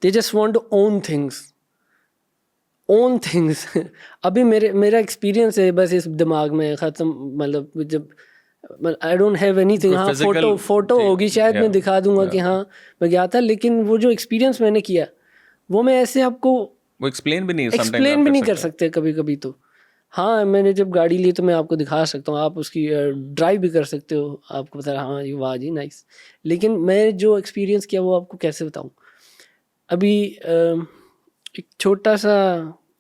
they just want to own things. अभी मेरा एक्सपीरियंस है बस इस दिमाग में ख़त्म, मतलब जब आई डोंट हैव एनीथिंग। हाँ, फोटो होगी शायद, मैं दिखा दूंगा कि हाँ मैं गया था, लेकिन वो जो एक्सपीरियंस मैंने किया वो मैं ऐसे आपको वो एक्सप्लेन भी नहीं कर सकते कभी कभी। तो हाँ, मैंने जब गाड़ी ली तो मैं आपको दिखा सकता हूँ, आप उसकी ड्राइव भी कर सकते हो, आपको पता है, हाँ ये वाह जी नाइस। लेकिन मैं जो एक्सपीरियंस किया वो आपको कैसे बताऊँ। अभी एक छोटा सा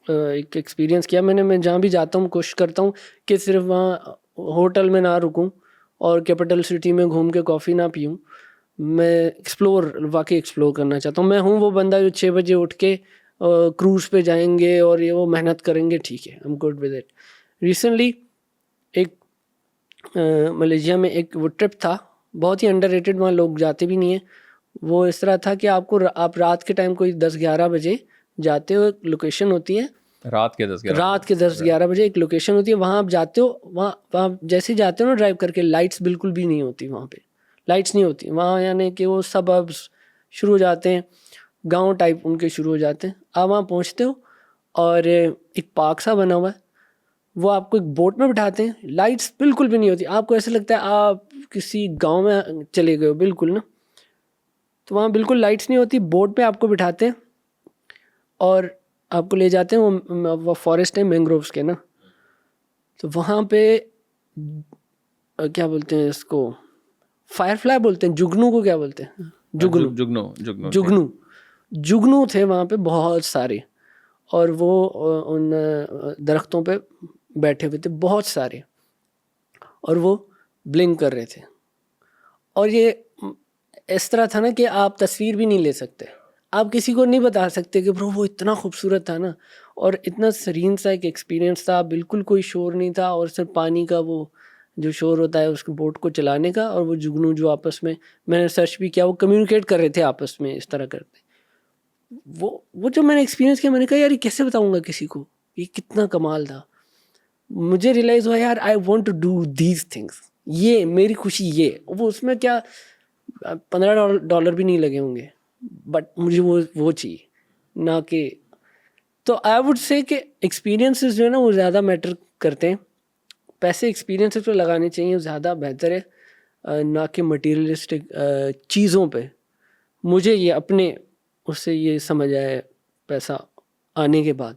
एक एक्सपीरियंस किया मैंने। मैं जहाँ भी जाता हूँ कोशिश करता हूँ कि सिर्फ वहाँ होटल में ना रुकूँ और कैपिटल सिटी में घूम के कॉफ़ी ना पीऊँ। मैं वाकई एक्सप्लोर करना चाहता हूँ। मैं हूँ वो बंदा जो 6 बजे उठ के क्रूज़ पे जाएंगे और ये वो मेहनत करेंगे, ठीक है, I am good with it. Recently एक मलेशिया में एक वो ट्रिप था, बहुत ही अंडररेटेड, वहाँ लोग जाते भी नहीं हैं। वो इस तरह था कि आप रात के टाइम कोई 10-11 बजे जाते हो, एक लोकेशन होती है, रात के 10-11 रात के 10-11 बजे एक लोकेशन होती है, वहाँ आप जाते हो। वहाँ जैसे ही जाते हो ना ड्राइव करके, लाइट्स बिल्कुल भी नहीं होती वहाँ पे, लाइट्स नहीं होती वहाँ, यानी कि वो सबर्ब्स शुरू हो जाते हैं, गांव टाइप उनके शुरू हो जाते हैं। आप वहाँ पहुँचते हो और एक पार्क सा बना हुआ है, वो आपको एक बोट में बिठाते हैं, लाइट्स बिल्कुल भी नहीं होती, आपको ऐसा लगता है आप किसी गांव में चले गए हो बिल्कुल ना। तो वहाँ बिल्कुल लाइट्स नहीं होती, बोट पे आपको बिठाते हैं और आपको ले जाते हैं, वो फॉरेस्ट है मैंग्रोव्स के ना। तो वहाँ पे क्या बोलते हैं इसको, फायरफ्लाई बोलते हैं, जुगनू को क्या बोलते हैं, जुगनू, जुगनू जुगनू, जुगनू थे वहाँ पे बहुत सारे। और वो उन दरख्तों पे बैठे हुए थे बहुत सारे, और वो ब्लिंक कर रहे थे। और ये इस तरह था ना कि आप तस्वीर भी नहीं ले सकते, आप किसी को नहीं बता सकते कि ब्रो वो इतना खूबसूरत था ना, और इतना सीरीन सा एक एक्सपीरियंस था, बिल्कुल कोई शोर नहीं था, और सिर्फ पानी का वो जो शोर होता है उसको बोट को चलाने का, और वो जुगनू जो आपस में, मैंने सर्च भी किया, वो कम्युनिकेट कर रहे थे आपस में, इस तरह करते। वो जो मैंने एक्सपीरियंस किया, मैंने कहा यार ये कैसे बताऊंगा किसी को, ये कितना कमाल था। मुझे रियलाइज़ हुआ यार I want to do these things, ये मेरी खुशी, ये वो उसमें क्या $15 भी नहीं लगे होंगे, बट मुझे वो चाहिए ना कि। तो आई वुड से कि एक्सपीरियंसेस जो है ना वो ज़्यादा मैटर करते हैं, पैसे एक्सपीरियंसेस पे लगाने चाहिए, वो ज़्यादा बेहतर है ना कि मटीरियलिस्टिक चीज़ों पे। मुझे ये अपने उससे ये समझ आया पैसा आने के बाद,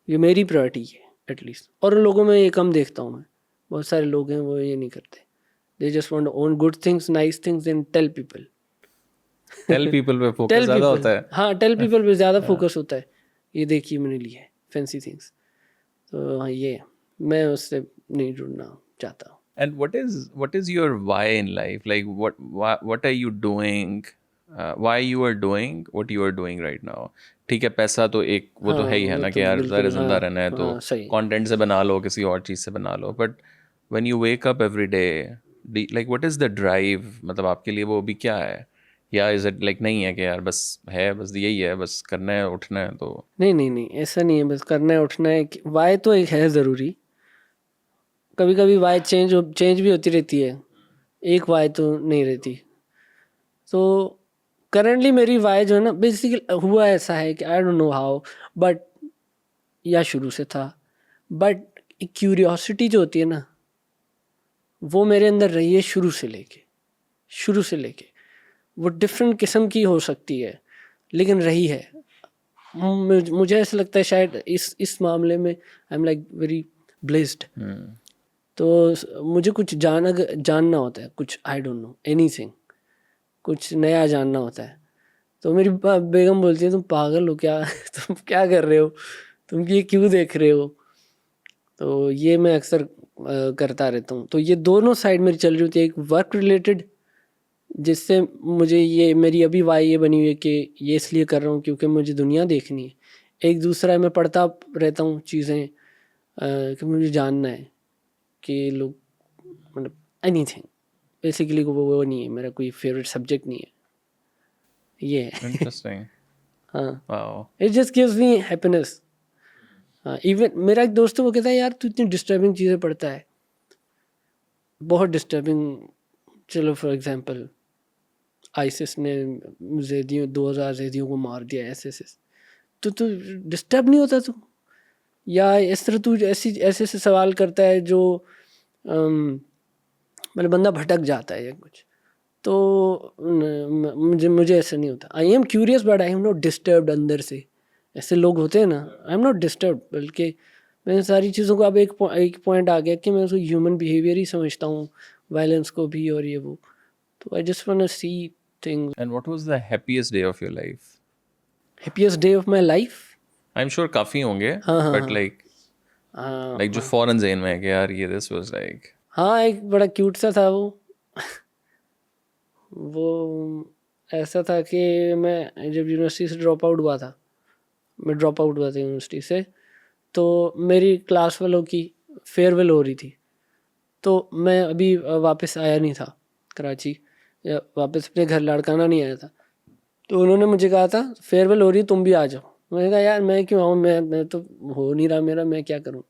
ये मेरी प्रायोरिटी है एटलीस्ट। और लोगों में ये कम देखता हूँ मैं, बहुत सारे लोग हैं वो ये नहीं करते, they just want to own good things, nice things and tell people पे फोकस टेल ज़्यादा पीपल, होता है। हाँ टेल पीपल पे ज़्यादा फोकस होता है, ये देखिए मैंने लिया है फैंसी थिंग्स। तो हाँ, ये मैं उससे नहीं जुड़ना चाहता। And what is your why in life? Like what are you doing? Why you are doing what you are doing right now? ठीक है, पैसा तो एक वो तो हाँ है ही है वो ना तो कि यार ज़रा बिल्कुल, जिंदा हाँ रहना है तो हाँ सही। कंटेंट से बना लो, किसी और चीज़ से बना लो, but when you wake up every day, like what is the drive? मतलब आपके लिए वो अभी क्या है? या इज इट लाइक नहीं है कि यार बस है, बस यही है, बस करना है उठना है तो? नहीं नहीं नहीं, ऐसा नहीं है बस करना है उठना है। वाई तो एक है ज़रूरी, कभी कभी वाई चेंज भी होती रहती है, एक वाई तो नहीं रहती। तो करेंटली मेरी वाई जो है ना, बेसिकली हुआ ऐसा है कि I don't know how, but या शुरू से था, बट एक क्यूरियोसिटी जो होती है ना वो मेरे अंदर रही है शुरू से लेके। वो डिफरेंट किस्म की हो सकती है लेकिन रही है। मुझे ऐसा लगता है शायद इस मामले में I am like very blessed. तो मुझे कुछ जानना होता है, कुछ आई डोंट नो एनीथिंग, कुछ नया जानना होता है। तो मेरी बेगम बोलती है तुम पागल हो क्या तुम क्या कर रहे हो, तुम ये क्यों देख रहे हो। तो ये मैं अक्सर करता रहता हूँ। तो ये दोनों साइड मेरी चल रही होती है, एक वर्क रिलेटेड जिससे मुझे ये मेरी अभी वाई ये बनी हुई है कि ये इसलिए कर रहा हूँ क्योंकि मुझे दुनिया देखनी है। एक दूसरा मैं पढ़ता रहता हूँ चीज़ें कि मुझे जानना है कि लोग, मतलब एनीथिंग बेसिकली वो नहीं है, मेरा कोई फेवरेट सब्जेक्ट नहीं है ये है। इंटरेस्टिंग। हाँ, wow. It just gives me happiness. हाँ, इवन मेरा एक दोस्त है वो कहता है यार तू इतनी डिस्टर्बिंग चीज़ें पढ़ता है, बहुत डिस्टर्बिंग। चलो फॉर एग्जांपल आईसिस ने 2000 जैदियों को मार दिया, ऐसे तो तू डिस्टर्ब नहीं होता तू, या इस तरह तू ऐसे ऐसे सवाल करता है जो मतलब बंदा भटक जाता है या कुछ। तो मुझे ऐसा नहीं होता। I am curious but I am not disturbed अंदर से। ऐसे लोग होते हैं ना, आई एम नॉट डिस्टर्ब्ड, बल्कि मैं सारी चीज़ों को अब एक पॉइंट आ गया कि मैं उसको ह्यूमन बिहेवियर ही समझता हूँ, वायलेंस को भी और ये वो। तो I just want to see things. And what was the happiest day of your life? Happiest day of my life? I am sure काफ़ी होंगे, हाँ हाँ बट हाँ लाइक जो फौरन ज़हन में है कि यार ये दिस वाज लाइक। हाँ, एक बड़ा क्यूट सा था वो। वो ऐसा था कि मैं जब यूनिवर्सिटी से ड्रॉप आउट हुआ था, मैं ड्रॉप आउट हुआ था यूनिवर्सिटी से, तो मेरी क्लास वालों की फेयरवेल हो रही थी। तो मैं अभी वापस आया नहीं था कराची, या वापस अपने घर लाड़काना नहीं आया था। तो उन्होंने मुझे कहा था फेयरवेल हो रही है, तुम भी आ जाओ। मैंने कहा यार मैं क्यों आऊँ, मैं तो हो नहीं रहा मेरा, मैं क्या करूँ।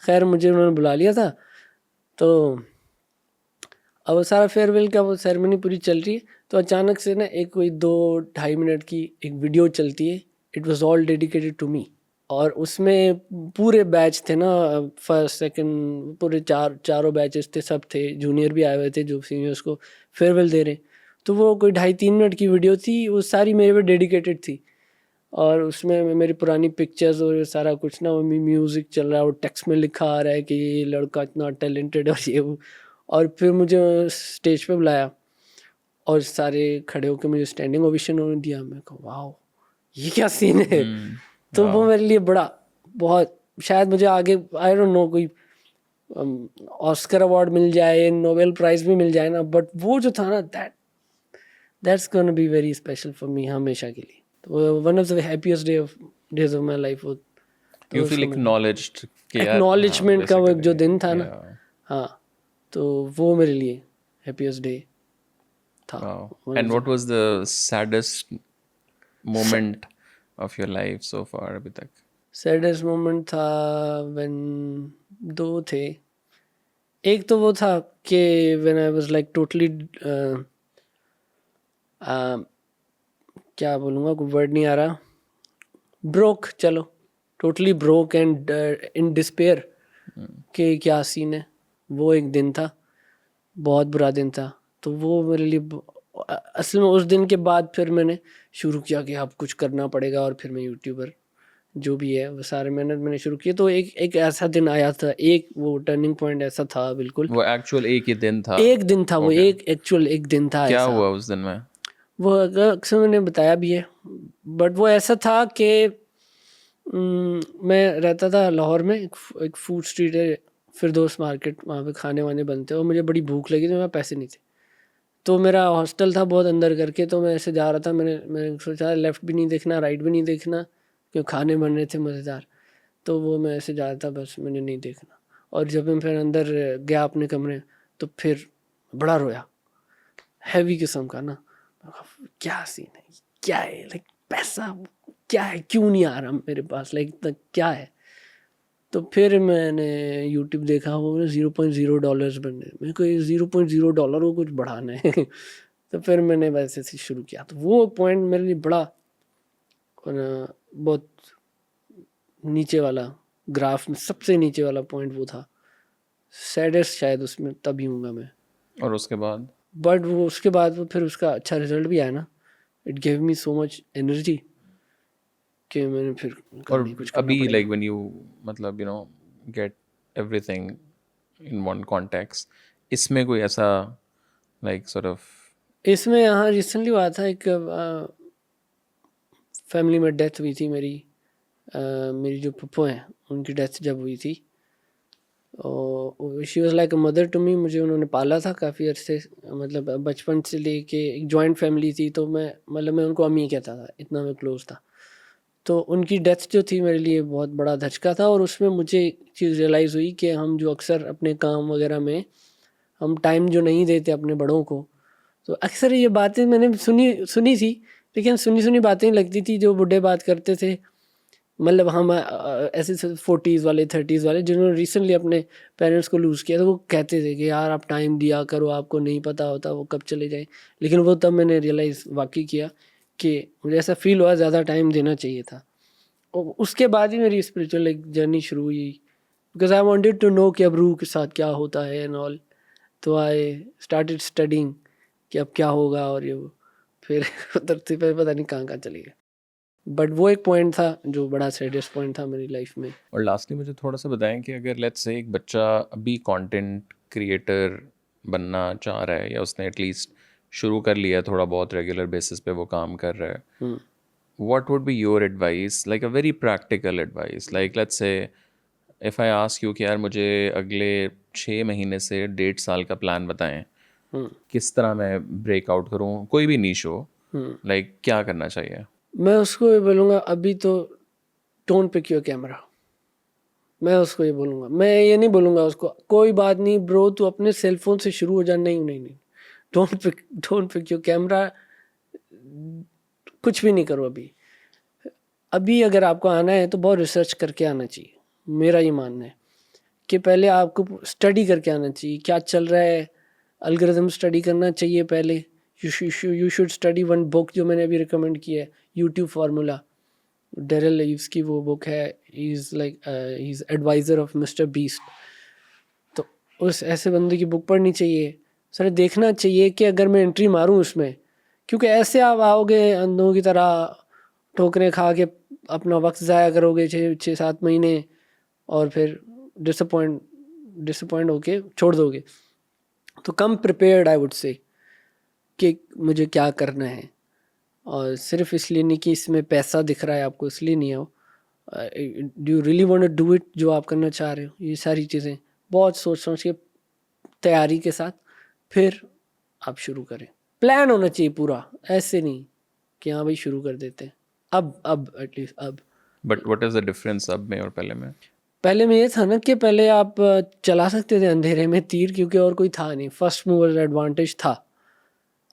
खैर मुझे उन्होंने बुला लिया था। तो अब सारा फेयरवेल का वो सेरेमनी पूरी चल रही है, तो अचानक से ना एक कोई 2-2.5 मिनट की एक वीडियो चलती है। It was all dedicated to me. और उसमें पूरे बैच थे ना, फर्स्ट सेकंड, पूरे चारों बैचेस थे, सब थे, जूनियर भी आए हुए थे जो सीनियर्स को फेयरवेल दे रहे। तो वो कोई 2.5-3 मिनट की वीडियो थी, वो सारी मेरे पे डेडिकेटेड थी। और उसमें मेरी पुरानी पिक्चर्स और सारा कुछ ना, वो म्यूज़िक चल रहा है, वो टेक्स्ट में लिखा आ रहा है कि ये लड़का इतना टैलेंटेड और ये वो। और फिर मुझे स्टेज पे बुलाया और सारे खड़े होकर मुझे स्टैंडिंग ओवेशन होने दिया। मैं कहा वाह, ये क्या सीन है। तो वो मेरे लिए बड़ा बहुत, शायद मुझे आगे आई डोंट नो कोई ऑस्कर अवार्ड मिल जाए, नोबेल प्राइज भी मिल जाए ना, बट वो जो था ना, that's gonna be very special for me हमेशा के लिए। तो one of the happiest days of my life वो यू तो फील एक्नॉलेज्ड कि यार हाँ एक्नॉलेजमेंट का वो एक जो बेसिकली दिन था ना, या हाँ, तो वो मेरे लिए हैप्पीएस्ट डे था। Wow. And what was the saddest moment of your life so far अभी तक? सैडेस्ट मोमेंट था व्हेन, दो थे। एक तो वो था कि when I was like totally, क्या बोलूँगा, कोई वर्ड नहीं आ रहा, ब्रोक, चलो, totally broke and in despair कि क्या सीन है। वो एक दिन था, बहुत बुरा दिन था। तो वो मेरे लिए असल में उस दिन के बाद फिर मैंने शुरू किया कि अब कुछ करना पड़ेगा, और फिर मैं यूट्यूबर जो भी है वो सारे मेहनत मैंने शुरू किए। तो एक ऐसा दिन आया था, एक वो टर्निंग पॉइंट ऐसा था बिल्कुल। वो एक्चुअल एक ही दिन था? एक दिन था वो, ओके। एक एक्चुअल एक दिन था क्या ऐसा। हुआ उस दिन में? वो अक्सर मैंने बताया भी है, बट वो ऐसा था कि मैं रहता था लाहौर में, एक फूड स्ट्रीट है फिरदौस मार्केट, वहाँ पे खाने वाने बनते हैं, और मुझे बड़ी भूख लगी, तो मेरे पैसे नहीं थे। तो मेरा हॉस्टल था बहुत अंदर करके, तो मैं ऐसे जा रहा था, मैंने सोचा लेफ़्ट भी नहीं देखना, राइट भी नहीं देखना, क्योंकि खाने बन रहे थे मज़ेदार। तो वो मैं ऐसे जा रहा था, बस मैंने नहीं देखना। और जब मैं फिर अंदर गया अपने कमरे, तो फिर बड़ा रोया, हैवी किस्म का ना। क्या सीन है, क्या है, लाइक पैसा क्या है, क्यों नहीं आ रहा मेरे पास, लाइक क्या है। तो फिर मैंने यूट्यूब देखा, वो $0.0 बन रहे, मेरे को $0.0 को कुछ बढ़ाना है। तो फिर मैंने वैसे से शुरू किया। तो वो पॉइंट मेरे लिए बड़ा बहुत नीचे वाला, ग्राफ में सबसे नीचे वाला पॉइंट वो था, सैडेस्ट शायद उसमें तभी हूँगा मैं। और उसके बाद? बट वो उसके बाद वो फिर उसका अच्छा रिजल्ट भी आया ना, it gave me so much energy कि मैंने फिर और नहीं, कुछ करना अभी पड़ेगा। लाइक व्हेन यू मतलब you know get everything in one context, इसमें कोई ऐसा लाइक सॉर्ट ऑफ? इसमें यहाँ रिसेंटली हुआ था, एक फैमिली में डेथ हुई थी मेरी। मेरी जो पप्पो हैं उनकी डेथ जब हुई थी, और she was like a mother to me. मुझे उन्होंने पाला था काफ़ी अरसे, मतलब बचपन से लेके, एक जॉइंट फैमिली थी, तो मैं मतलब मैं उनको अम्मी कहता था, इतना मैं क्लोज था। तो उनकी डेथ जो थी मेरे लिए बहुत बड़ा धचका था, और उसमें मुझे एक चीज़ रियलाइज़ हुई कि हम जो अक्सर अपने काम वगैरह में हम टाइम जो नहीं देते अपने बड़ों को, तो अक्सर ये बातें मैंने सुनी थी, लेकिन सुनी बातें लगती थी जो बूढ़े बात करते थे। मतलब हम ऐसे 40s वाले 30s वाले जिन्होंने रिसेंटली अपने पेरेंट्स को लूज़ किया, तो वो कहते थे कि यार आप टाइम दिया करो, आपको नहीं पता होता वो कब चले जाए। लेकिन वो तब मैंने रियलाइज़ वाकई किया कि मुझे ऐसा फील हुआ ज़्यादा टाइम देना चाहिए था। और उसके बाद ही मेरी स्पिरिचुअल एक जर्नी शुरू हुई, because I wanted to know कि अब रूह के साथ क्या होता है एंड ऑल। तो आई स्टार्टेड स्टडिंग कि अब क्या होगा, और ये वो फिर उधर से फिर पता नहीं कहाँ चली गई। बट वो एक पॉइंट था जो बड़ा सैडेस्ट पॉइंट था मेरी लाइफ में। और लास्टली मुझे थोड़ा सा बताएं कि अगर लेट्स से एक बच्चा अभी कंटेंट क्रिएटर बनना चाह रहा है, या उसने एटलीस्ट शुरू कर लिया थोड़ा बहुत, रेगुलर बेसिस पे वो काम कर रहा है, what would be your advice, like a very practical advice, like let's say if I ask you कि यार मुझे अगले 6 महीने से 1.5 साल का प्लान बताएं, किस तरह मैं ब्रेकआउट करूं, कोई भी नीश हो, लाइक क्या करना चाहिए? मैं उसको ये बोलूँगा अभी तो डोंट पिक योर कैमरा। मैं उसको ये बोलूँगा, मैं ये नहीं बोलूँगा उसको कोई बात नहीं ब्रो तू अपने सेलफोन से शुरू हो जा। नहीं नहीं नहीं, डोंट पिक योर कैमरा, कुछ भी नहीं करो अभी। अभी अगर आपको आना है तो बहुत रिसर्च करके आना चाहिए। मेरा ये मानना है कि पहले आपको स्टडी करके आना चाहिए, क्या चल रहा है, एल्गोरिथम स्टडी करना चाहिए पहले। You should study one book जो मैंने अभी रिकमेंड की है, यूट्यूब फार्मूला, डेरिल लीव्स की वो बुक है। He is adviser of mister Beast. तो उस ऐसे बंदे की बुक पढ़नी चाहिए। सर देखना चाहिए कि अगर मैं एंट्री मारूं उसमें, क्योंकि ऐसे आप आओगे अंधों की तरह ठोकरें खा के अपना वक्त ज़ाया करोगे 6-7 महीने और फिर डिसअपॉइंट होके छोड़ दोगे। तो कम प्रिपेयर्ड आई वुड से कि मुझे क्या करना है, और सिर्फ इसलिए नहीं कि इसमें पैसा दिख रहा है आपको इसलिए नहीं आओ। Do you really want to do it जो आप करना चाह रहे हो? ये सारी चीज़ें बहुत सोच समझ के तैयारी के साथ फिर आप शुरू करें। प्लान होना चाहिए पूरा, ऐसे नहीं कि हाँ भाई शुरू कर देते हैं। अब एटलीस्ट अब। But what is the difference अब में और पहले में? पहले में ये था ना कि पहले आप चला सकते थे अंधेरे में तीर, क्योंकि और कोई था नहीं, फर्स्ट मूवर एडवांटेज था।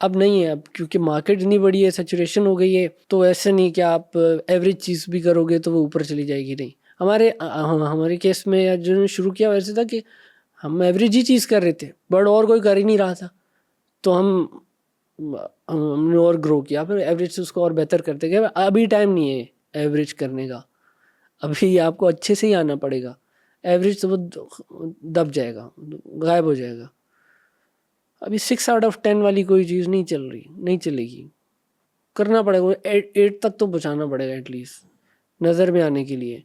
अब नहीं है, अब क्योंकि मार्केट इतनी बड़ी है, सैचुरेशन हो गई है, तो ऐसे नहीं कि आप एवरेज चीज़ भी करोगे तो वो ऊपर चली जाएगी। नहीं, हमारे केस में या जिन्होंने शुरू किया वैसे था कि हम एवरेज ही चीज़ कर रहे थे बट और कोई कर ही नहीं रहा था, तो हमने और ग्रो किया, फिर एवरेज से उसको और बेहतर करते गए। अभी टाइम नहीं है एवरेज करने का, अभी आपको अच्छे से ही आना पड़ेगा। एवरेज तो वो दब जाएगा, गायब हो जाएगा। अभी 6 आउट ऑफ 10 वाली कोई चीज़ नहीं चल रही, नहीं चलेगी, करना पड़ेगा। 8 तक तो पहुँचाना पड़ेगा एटलीस्ट नज़र में आने के लिए।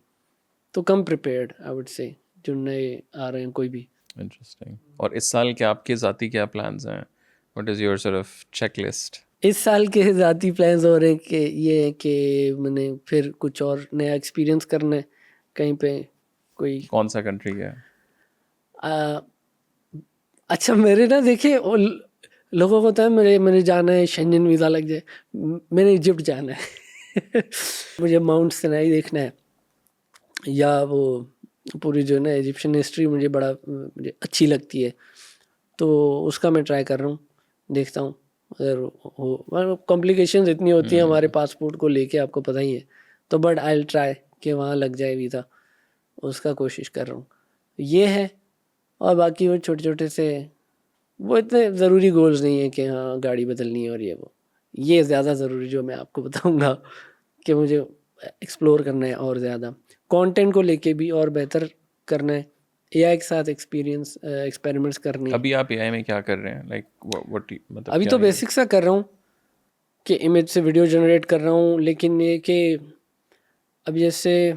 तो कम प्रिपेयर्ड आई वुड से जो नए आ रहे हैं कोई भी। इंटरेस्टिंग। और इस साल के आपके ज़ाती क्या प्लान्स हैं? What is your sort of checklist? इस साल के ज़ाती प्लान्स हो रहे हैं कि ये है कि मैंने फिर कुछ और नया एक्सपीरियंस करना है कहीं पे। कोई कौन सा कंट्री है? अच्छा मेरे ना देखिए लोगों को होता है मेरे जाना है, शेंजन वीज़ा लग जाए। मैंने इजिप्ट जाना है मुझे माउंट सिनाई देखना है, या वो पूरी जो ना इजिप्शियन हिस्ट्री मुझे अच्छी लगती है, तो उसका मैं ट्राई कर रहा हूँ, देखता हूँ अगर हो। कॉम्प्लिकेशंस इतनी होती हैं हमारे पासपोर्ट को लेके, आपको पता ही है, तो बट आई विल ट्राई कि वहाँ लग जाए वीज़ा, उसका कोशिश कर रहा हूँ। ये है, और बाकी वो छोटे छोटे से वो इतने ज़रूरी गोल्स नहीं है कि हाँ गाड़ी बदलनी है और ये ज़्यादा ज़रूरी जो मैं आपको बताऊँगा कि मुझे एक्सप्लोर करना है और ज़्यादा कंटेंट को लेके भी और बेहतर करना है, एआई के साथ एक्सपेरिमेंट्स करनी है। अभी आप एआई में क्या कर रहे हैं? लाइक व्हाट मतलब अभी क्या तो है? बेसिक सा कर रहा हूँ कि इमेज से वीडियो जनरेट कर रहा हूँ, लेकिन ये कि अब जैसे